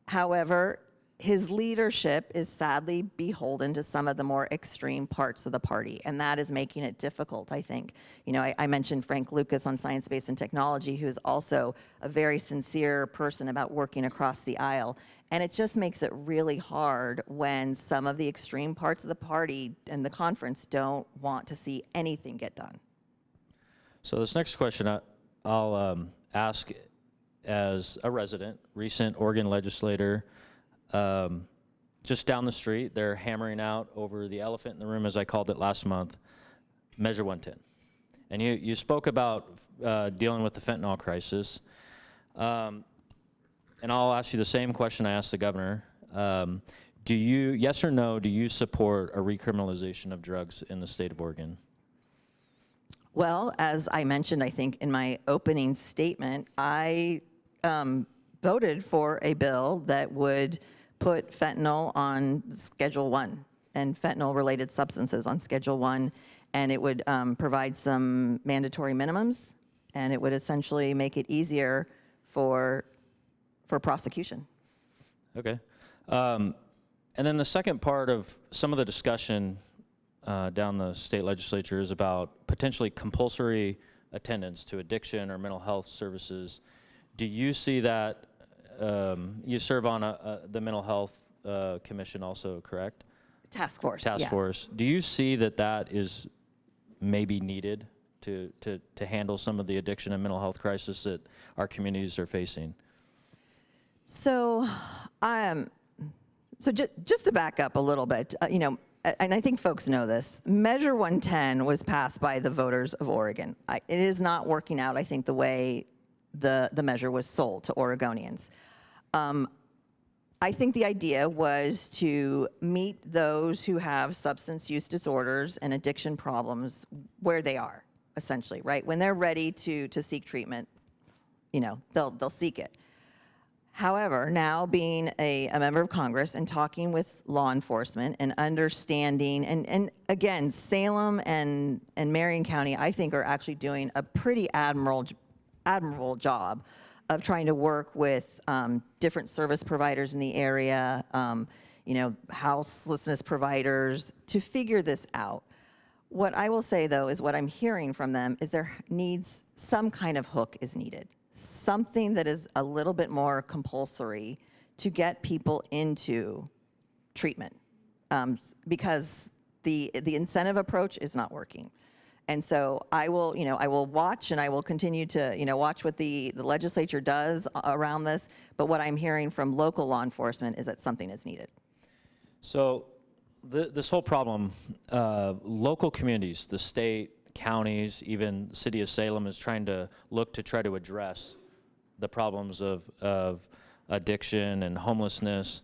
However, his leadership is sadly beholden to some of the more extreme parts of the party, and that is making it difficult, I think. I mentioned Frank Lucas on Science, Space, and Technology, who's also a very sincere person about working across the aisle. And it just makes it really hard when some of the extreme parts of the party and the conference don't want to see anything get done. So this next question I'll ask as a resident, recent Oregon legislator. Just down the street, they're hammering out over the elephant in the room, as I called it last month, Measure 110. And you spoke about dealing with the fentanyl crisis. And I'll ask you the same question I asked the governor. Do you, yes or no, do you support a recriminalization of drugs in the state of Oregon? Well, as I mentioned, I think in my opening statement, I voted for a bill that would put fentanyl on Schedule 1 and fentanyl-related substances on Schedule 1, and it would provide some mandatory minimums, and it would essentially make it easier for prosecution. Okay. And then the second part of some of the discussion down the state legislature is about potentially compulsory attendance to addiction or mental health services. Do you see that, you serve on the mental health commission also, correct? Task force. Task yeah. force. Do you see that that is maybe needed to handle some of the addiction and mental health crisis that our communities are facing? So, just to back up a little bit, you know, and I think folks know this, Measure 110 was passed by the voters of Oregon. It is not working out, I think, the way the measure was sold to Oregonians. I think the idea was to meet those who have substance use disorders and addiction problems where they are, essentially, right? When they're ready to seek treatment, you know, they'll seek it. However, now being a member of Congress and talking with law enforcement and understanding, and again, Salem and Marion County, I think, are actually doing a pretty admirable job of trying to work with different service providers in the area, you know, houselessness providers, to figure this out. What I will say, though, is what I'm hearing from them is there needs some kind of hook is needed. Something that is a little bit more compulsory to get people into treatment, because the incentive approach is not working. And so I will watch, and I will continue to, watch what the legislature does around this. But what I'm hearing from local law enforcement is that something is needed. So this whole problem, local communities, the state, counties, even the city of Salem is trying to try to address the problems of addiction and homelessness,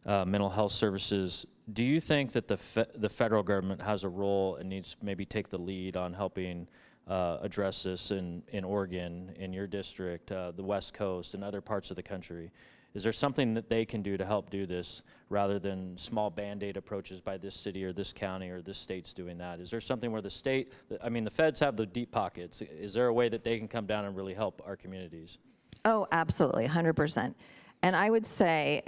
mental health services. Do you think that the federal government has a role and needs to maybe take the lead on helping address this in Oregon, in your district, the West Coast, and other parts of the country? Is there something that they can do to help do this rather than small Band-Aid approaches by this city or this county or this state's doing that? Is there something where the state, I mean, the feds have the deep pockets. Is there a way that they can come down and really help our communities? Oh, absolutely, 100%. And I would say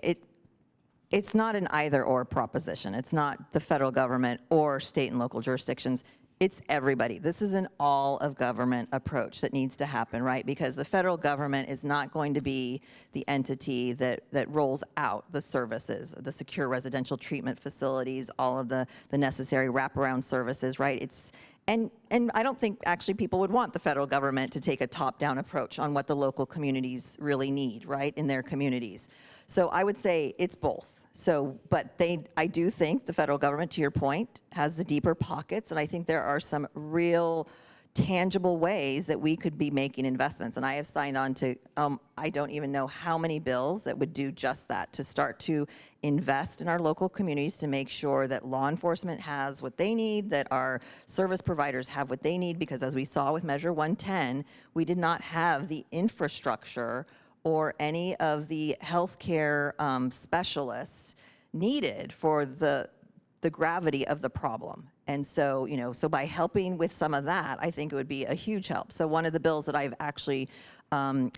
it's not an either-or proposition. It's not the federal government or state and local jurisdictions. It's everybody. This is an all-of-government approach that needs to happen, right? Because the federal government is not going to be the entity that rolls out the services, the secure residential treatment facilities, all of the necessary wraparound services, right? And I don't think actually people would want the federal government to take a top-down approach on what the local communities really need, right, in their communities. So I would say it's both. But I do think the federal government, to your point, has the deeper pockets, and I think there are some real tangible ways that we could be making investments. And I have signed on to, I don't even know how many bills that would do just that, to start to invest in our local communities to make sure that law enforcement has what they need, that our service providers have what they need, because as we saw with Measure 110, we did not have the infrastructure or any of the healthcare specialists needed for the gravity of the problem. And so, so by helping with some of that, I think it would be a huge help. So one of the bills that I've actually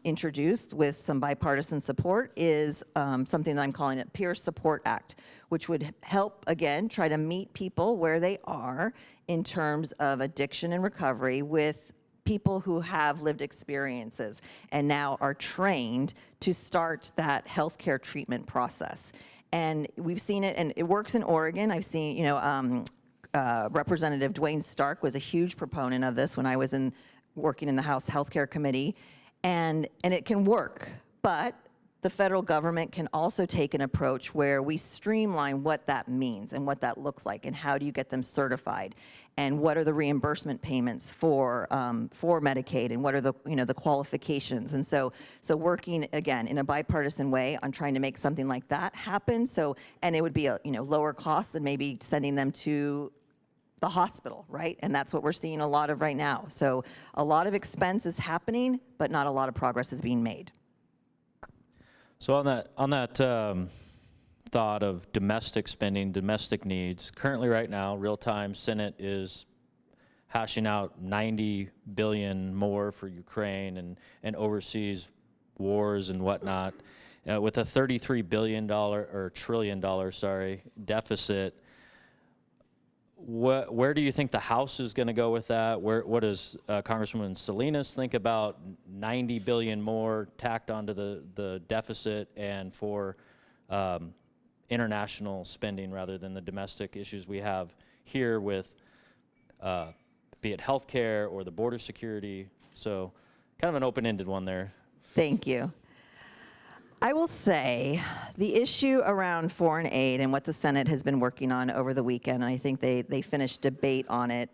introduced with some bipartisan support is something that I'm calling it Peer Support Act, which would help, again, try to meet people where they are in terms of addiction and recovery with people who have lived experiences and now are trained to start that healthcare treatment process. And we've seen it, and it works in Oregon. I've seen, Representative Dwayne Stark was a huge proponent of this when I was working in the House Healthcare Committee, and it can work. But the federal government can also take an approach where we streamline what that means and what that looks like, and how do you get them certified, and what are the reimbursement payments for Medicaid, and what are the the qualifications. And so working again in a bipartisan way on trying to make something like that happen. And it would be a lower cost than maybe sending them to the hospital, right? And that's what we're seeing a lot of right now. So a lot of expense is happening, but not a lot of progress is being made. So on that thought of domestic spending, domestic needs, currently right now, real time, Senate is hashing out $90 billion more for Ukraine and overseas wars and whatnot, with a $33 billion or trillion dollar, deficit. Where do you think the House is going to go with that? What does Congresswoman Salinas think about $90 billion more tacked onto the deficit and for international spending rather than the domestic issues we have here with, be it healthcare or the border security? So kind of an open-ended one there. Thank you. I will say the issue around foreign aid and what the Senate has been working on over the weekend, and I think they finished debate on it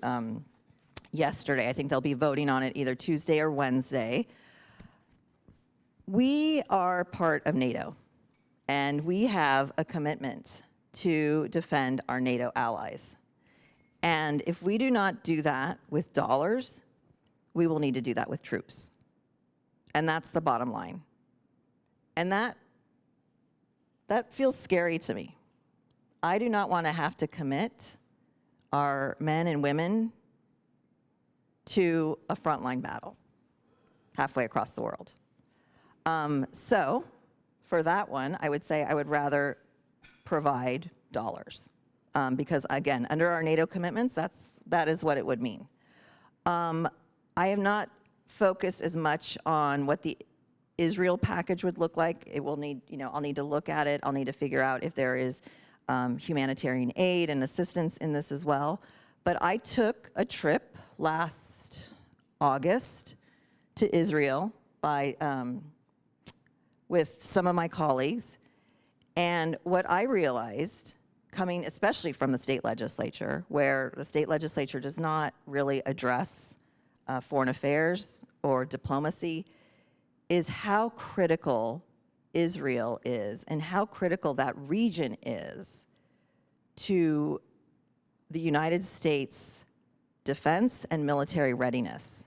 yesterday. I think they'll be voting on it either Tuesday or Wednesday. We are part of NATO, and we have a commitment to defend our NATO allies. And if we do not do that with dollars, we will need to do that with troops. And that's the bottom line. And that feels scary to me. I do not want to have to commit our men and women to a frontline battle halfway across the world. So for that one, I would say I would rather provide dollars. Because again, under our NATO commitments, that is what it would mean. I have not focused as much on what the Israel package would look like. It will need, I'll need to look at it. I'll need to figure out if there is humanitarian aid and assistance in this as well. But I took a trip last August to Israel with some of my colleagues. And what I realized, coming especially from the state legislature, where the state legislature does not really address foreign affairs or diplomacy, is how critical Israel is and how critical that region is to the United States defense and military readiness.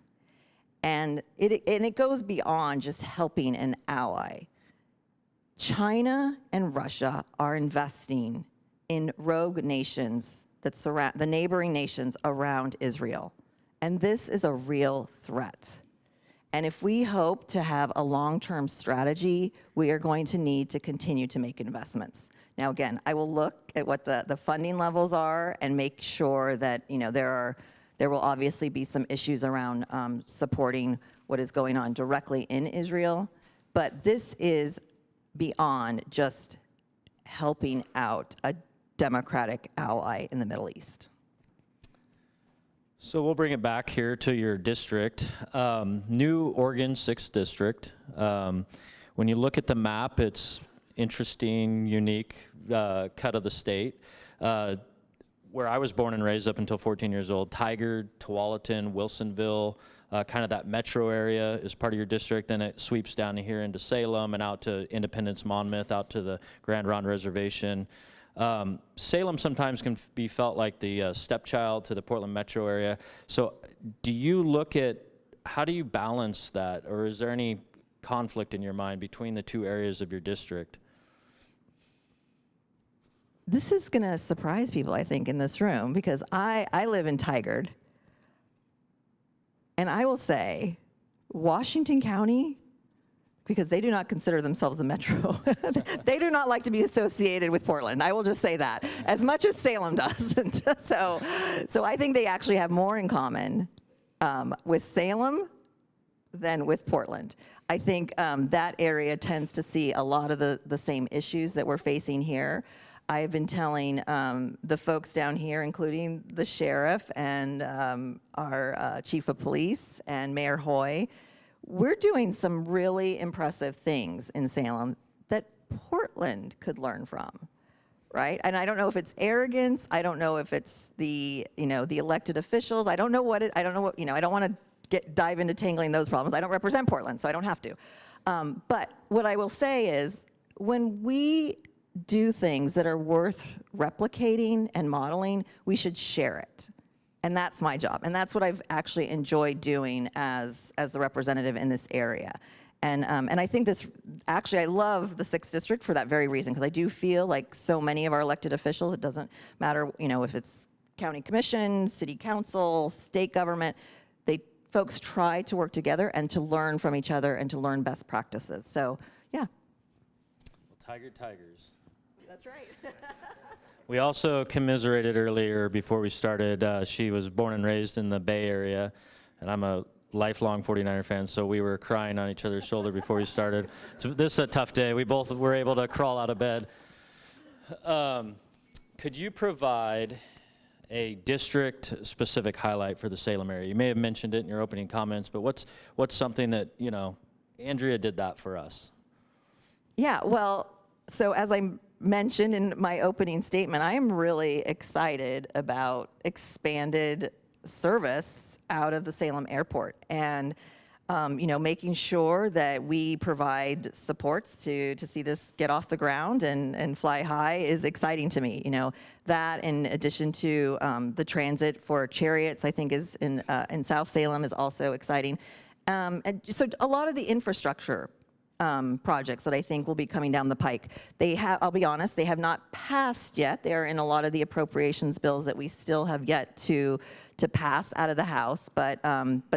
And it goes beyond just helping an ally. China and Russia are investing in rogue nations that surround the neighboring nations around Israel. And this is a real threat. And if we hope to have a long-term strategy, we are going to need to continue to make investments. Now, again, I will look at what the funding levels are and make sure that there will obviously be some issues around supporting what is going on directly in Israel. But this is beyond just helping out a democratic ally in the Middle East. So we'll bring it back here to your district, new Oregon 6th District. When you look at the map, it's interesting, unique cut of the state. Where I was born and raised up until 14 years old, Tigard, Tualatin, Wilsonville, kind of that metro area is part of your district. Then it sweeps down to here into Salem and out to Independence, Monmouth, out to the Grand Ronde Reservation. Salem sometimes can be felt like the stepchild to the Portland metro area. So do you look at, how do you balance that? Or is there any conflict in your mind between the two areas of your district? This is going to surprise people, I think, in this room, because I live in Tigard. And I will say, Washington County, because they do not consider themselves the metro. They do not like to be associated with Portland. I will just say that, as much as Salem does. So I think they actually have more in common with Salem than with Portland. I think that area tends to see a lot of the same issues that we're facing here. I have been telling the folks down here, including the sheriff and our chief of police and Mayor Hoy, we're doing some really impressive things in Salem. Portland could learn from, right? And I don't know if it's arrogance. I don't know if it's the elected officials. I don't know what I don't want to dive into tangling those problems. I don't represent Portland, so I don't have to. But what I will say is, when we do things that are worth replicating and modeling, we should share it. And that's my job. And that's what I've actually enjoyed doing as the representative in this area. And I think I love the 6th District for that very reason, because I do feel like so many of our elected officials, it doesn't matter, if it's county commission, city council, state government, folks try to work together and to learn from each other and to learn best practices. So, yeah. Tigers. That's right. We also commiserated earlier before we started. She was born and raised in the Bay Area, and I'm a lifelong 49er fan, so we were crying on each other's shoulder before we started. So this is a tough day. We both were able to crawl out of bed. Could you provide a district-specific highlight for the Salem area? You may have mentioned it in your opening comments, but what's something that, Andrea did that for us? Yeah, well, so as I mentioned in my opening statement, I am really excited about expanded service out of the Salem airport, and making sure that we provide supports to see this get off the ground and fly high is exciting to me. That, in addition to the transit for chariots, I think is in South Salem, is also exciting. And so a lot of the infrastructure projects that I think will be coming down the pike, I'll be honest, they have not passed yet. They are in a lot of the appropriations bills that we still have yet to pass out of the House, but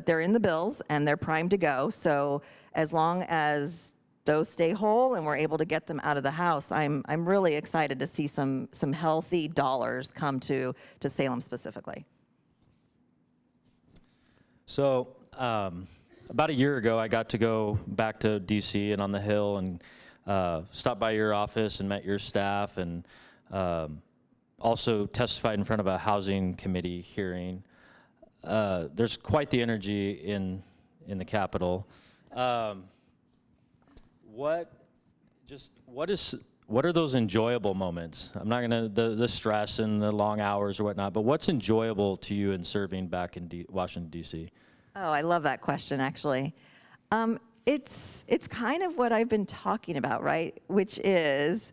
they're in the bills and they're primed to go. So as long as those stay whole and we're able to get them out of the House, I'm really excited to see some healthy dollars come to Salem specifically. So about a year ago, I got to go back to D.C. and on the Hill and stop by your office and met your staff, and also testified in front of a housing committee hearing. There's quite the energy in the Capitol. What are those enjoyable moments? I'm not gonna the stress and the long hours or whatnot, but what's enjoyable to you in serving back in Washington D.C.? Oh, I love that question, actually. It's kind of what I've been talking about, right? Which is,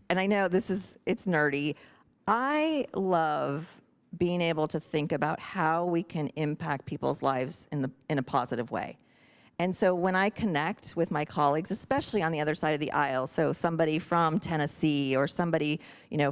and I know it's nerdy, I love being able to think about how we can impact people's lives in a positive way. And so when I connect with my colleagues, especially on the other side of the aisle, so somebody from Tennessee or somebody,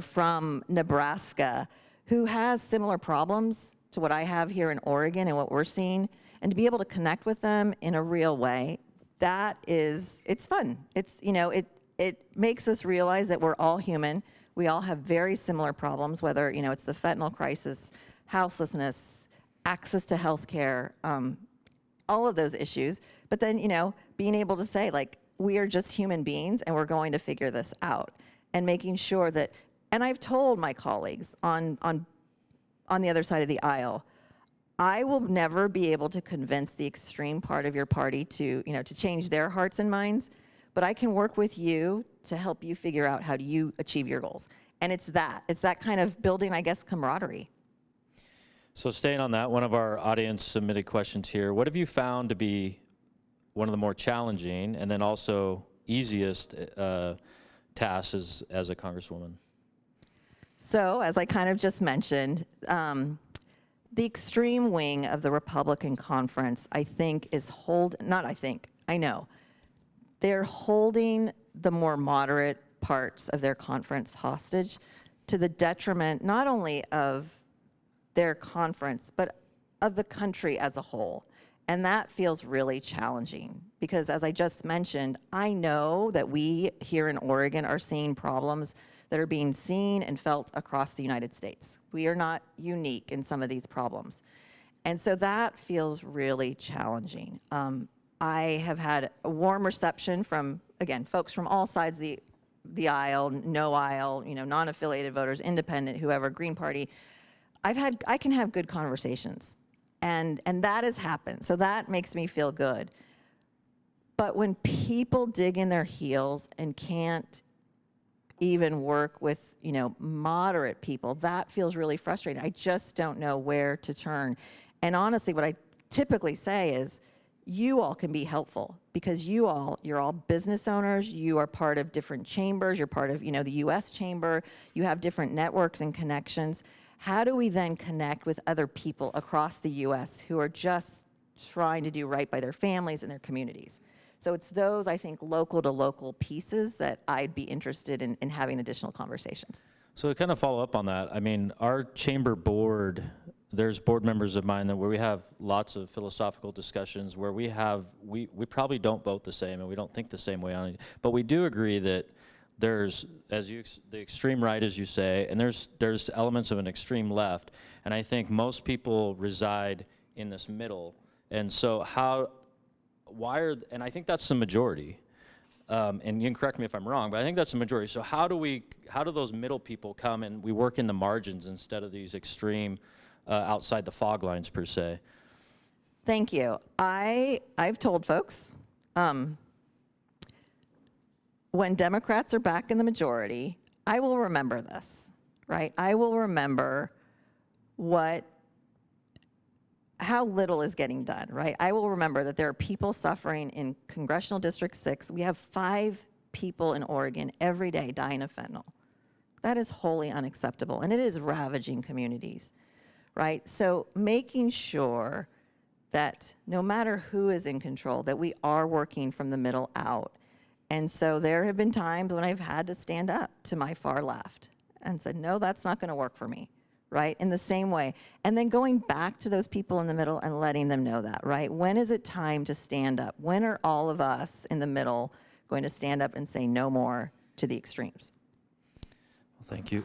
from Nebraska who has similar problems to what I have here in Oregon and what we're seeing, and to be able to connect with them in a real way, it's fun. It makes us realize that we're all human. We all have very similar problems, whether, it's the fentanyl crisis, houselessness, access to health care, all of those issues. But then, being able to say, like, we are just human beings and we're going to figure this out, and making sure that, and I've told my colleagues on the other side of the aisle, I will never be able to convince the extreme part of your party to change their hearts and minds, but I can work with you to help you figure out how do you achieve your goals. And it's that kind of building, I guess, camaraderie. So staying on that, one of our audience submitted questions here. What have you found to be one of the more challenging and then also easiest tasks as a Congresswoman? So, as I kind of just mentioned, the extreme wing of the Republican conference, I think, I know, they're holding the more moderate parts of their conference hostage to the detriment not only of their conference, but of the country as a whole. And that feels really challenging because, as I just mentioned, I know that we here in Oregon are seeing problems that are being seen and felt across the United States. We are not unique in some of these problems. And so that feels really challenging. I have had a warm reception from, again, folks from all sides of the aisle, no aisle, non-affiliated voters, independent, whoever, Green Party. I can have good conversations, and that has happened. So that makes me feel good. But when people dig in their heels and can't even work with, moderate people, that feels really frustrating. I just don't know where to turn. And honestly, what I typically say is, you all can be helpful because you're all business owners. You are part of different chambers. You're part of, the U.S. chamber. You have different networks and connections. How do we then connect with other people across the U.S. who are just trying to do right by their families and their communities? So it's those, I think, local to local pieces that I'd be interested in having additional conversations. So to kind of follow up on that, I mean, our chamber board, there's board members of mine where we have lots of philosophical discussions where we probably don't vote the same and we don't think the same way on it, but we do agree that there's, the extreme right, as you say, and there's elements of an extreme left, and I think most people reside in this middle, and so and I think that's the majority, and you can correct me if I'm wrong, but I think that's the majority. So how do those middle people come and we work in the margins instead of these extreme, outside the fog lines per se? Thank you. I've told folks, when Democrats are back in the majority, I will remember this, right? I will remember how little is getting done, right? I will remember that there are people suffering in Congressional District 6. We have 5 people in Oregon every day dying of fentanyl. That is wholly unacceptable, and it is ravaging communities, right? So making sure that no matter who is in control, that we are working from the middle out. And so there have been times when I've had to stand up to my far left and said, no, that's not going to work for me. Right, in the same way. And then going back to those people in the middle and letting them know that, right? When is it time to stand up? When are all of us in the middle going to stand up and say no more to the extremes? Well, thank you.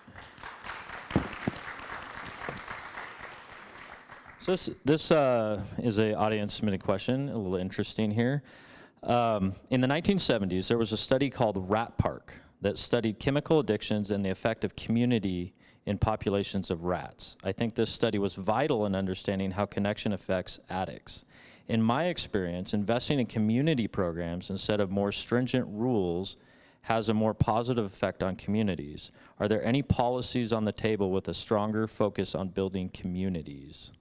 So this is an audience submitted question, a little interesting here. In the 1970s, there was a study called Rat Park that studied chemical addictions and the effect of community in populations of rats. I think this study was vital in understanding how connection affects addicts. In my experience, investing in community programs instead of more stringent rules has a more positive effect on communities. Are there any policies on the table with a stronger focus on building communities?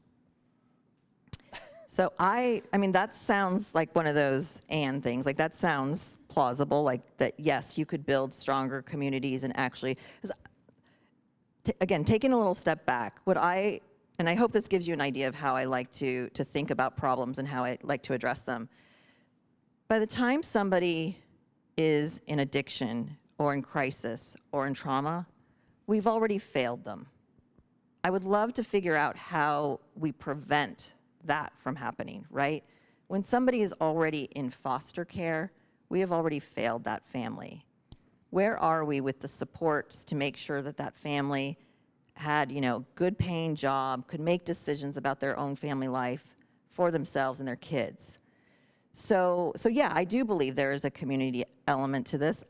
So I mean, that sounds like one of those and things. Like that sounds plausible, like that, yes, you could build stronger communities and actually, again, taking a little step back, and I hope this gives you an idea of how I like to think about problems and how I like to address them. By the time somebody is in addiction or in crisis or in trauma, we've already failed them. I would love to figure out how we prevent that from happening, right? When somebody is already in foster care, we have already failed that family. Where are we with the supports to make sure that that family had, good paying job, could make decisions about their own family life for themselves and their kids? So yeah, I do believe there is a community element to this.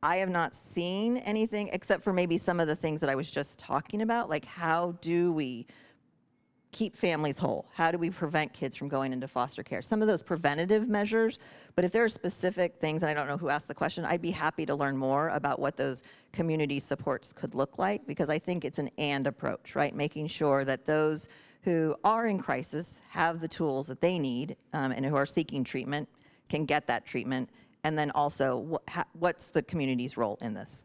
I have not seen anything except for maybe some of the things that I was just talking about, like how do we keep families whole? How do we prevent kids from going into foster care? Some of those preventative measures, but if there are specific things, and I don't know who asked the question, I'd be happy to learn more about what those community supports could look like, because I think it's an and approach, right? Making sure that those who are in crisis have the tools that they need and who are seeking treatment can get that treatment, and then also what's the community's role in this?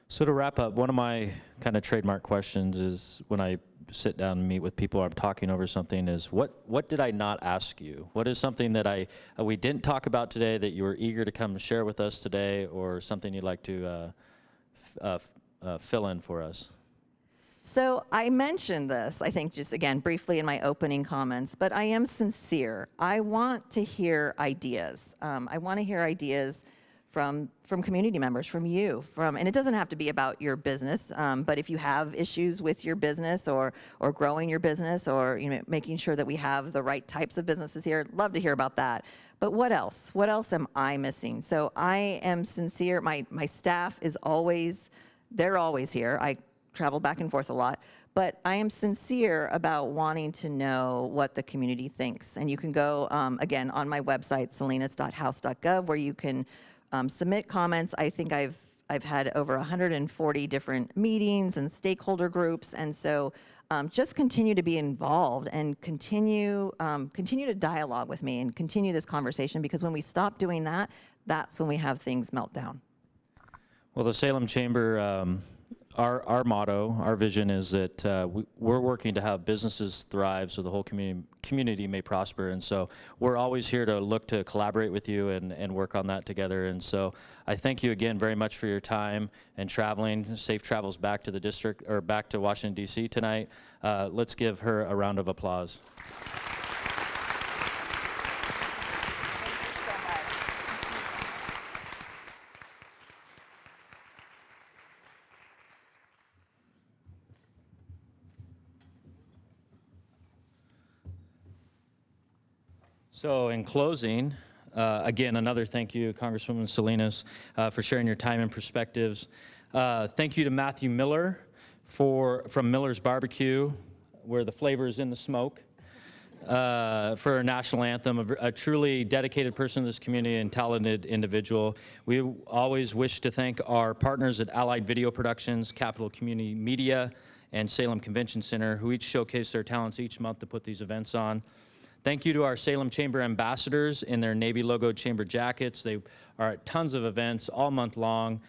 So to wrap up, one of my kind of trademark questions is when I sit down and meet with people or I'm talking over something is what did I not ask you? What is something that we didn't talk about today that you were eager to come share with us today, or something you'd like to fill in for us? So I mentioned this, I think, just again, briefly in my opening comments, but I am sincere. I want to hear ideas. I want to hear ideas from community members, from you, and it doesn't have to be about your business, but if you have issues with your business or growing your business, or making sure that we have the right types of businesses here, love to hear about that. But what else? What else am I missing? So I am sincere. My staff is always, they're always here. I travel back and forth a lot, but I am sincere about wanting to know what the community thinks. And you can go, again, on my website, salinas.house.gov, where you can submit comments. I think I've had over 140 different meetings and stakeholder groups, and so just continue to be involved and continue to dialogue with me and continue this conversation, because when we stop doing that, that's when we have things melt down. Well, the Salem Chamber, our motto, our vision is that we're working to have businesses thrive so the whole community may prosper. And so we're always here to look to collaborate with you and work on that together. And so I thank you again very much for your time and traveling. Safe travels back to the district, or back to Washington, D.C. tonight. Let's give her a round of applause. So in closing, again, another thank you, Congresswoman Salinas, for sharing your time and perspectives. Thank you to Matthew Miller from Miller's Barbecue, where the flavor is in the smoke, for our national anthem, a truly dedicated person in this community and talented individual. We always wish to thank our partners at Allied Video Productions, Capital Community Media, and Salem Convention Center, who each showcase their talents each month to put these events on. Thank you to our Salem Chamber ambassadors in their Navy logo chamber jackets. They are at tons of events all month long,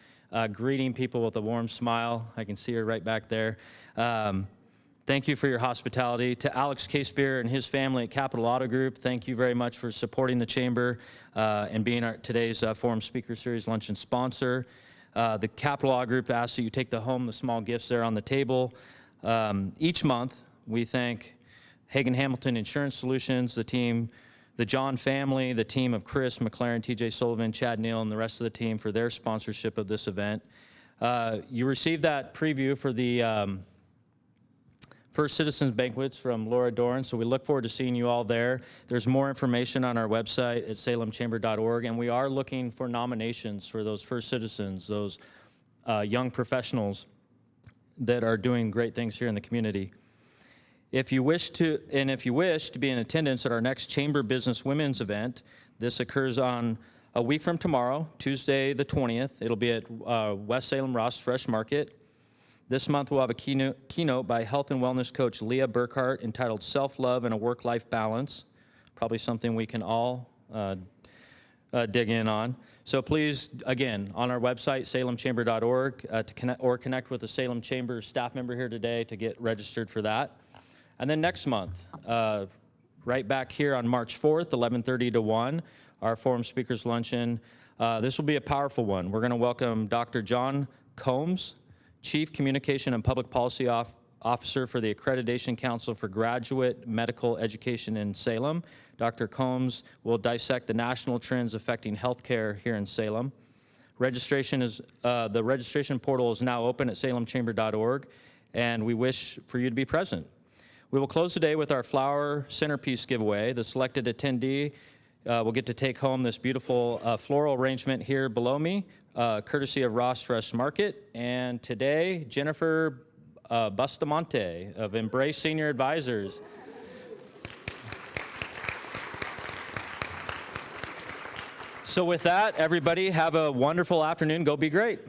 greeting people with a warm smile. I can see her right back there. Thank you for your hospitality. To Alex Casebeer and his family at Capital Auto Group, thank you very much for supporting the Chamber and being today's Forum Speaker Series Luncheon sponsor. The Capital Auto Group asks that you take home the small gifts there on the table. Each month, we thank Hagen Hamilton Insurance Solutions, the team, the John family, the team of Chris, McLaren, TJ Sullivan, Chad Neal, and the rest of the team for their sponsorship of this event. You received that preview for the First Citizens Banquets from Laura Doran, so we look forward to seeing you all there. There's more information on our website at salemchamber.org, and we are looking for nominations for those First Citizens, those young professionals that are doing great things here in the community. If you wish to be in attendance at our next Chamber Business Women's event, this occurs on a week from tomorrow, Tuesday the 20th. It'll be at West Salem Ross Fresh Market. This month we'll have a keynote by health and wellness coach Leah Burkhart entitled Self-Love and a Work-Life Balance. Probably something we can all dig in on. So please, again, on our website, salemchamber.org, to connect with a Salem Chamber staff member here today to get registered for that. And then next month, right back here on March 4th, 11:30 to 1, our Forum Speakers Luncheon. This will be a powerful one. We're going to welcome Dr. John Combs, Chief Communication and Public Policy Officer for the Accreditation Council for Graduate Medical Education in Salem. Dr. Combs will dissect the national trends affecting healthcare here in Salem. The registration portal is now open at salemchamber.org, and we wish for you to be present. We will close today with our flower centerpiece giveaway. The selected attendee will get to take home this beautiful floral arrangement here below me, courtesy of Ross Fresh Market. And today, Jennifer Bustamante of Embrace Senior Advisors. So with that, everybody have a wonderful afternoon. Go be great.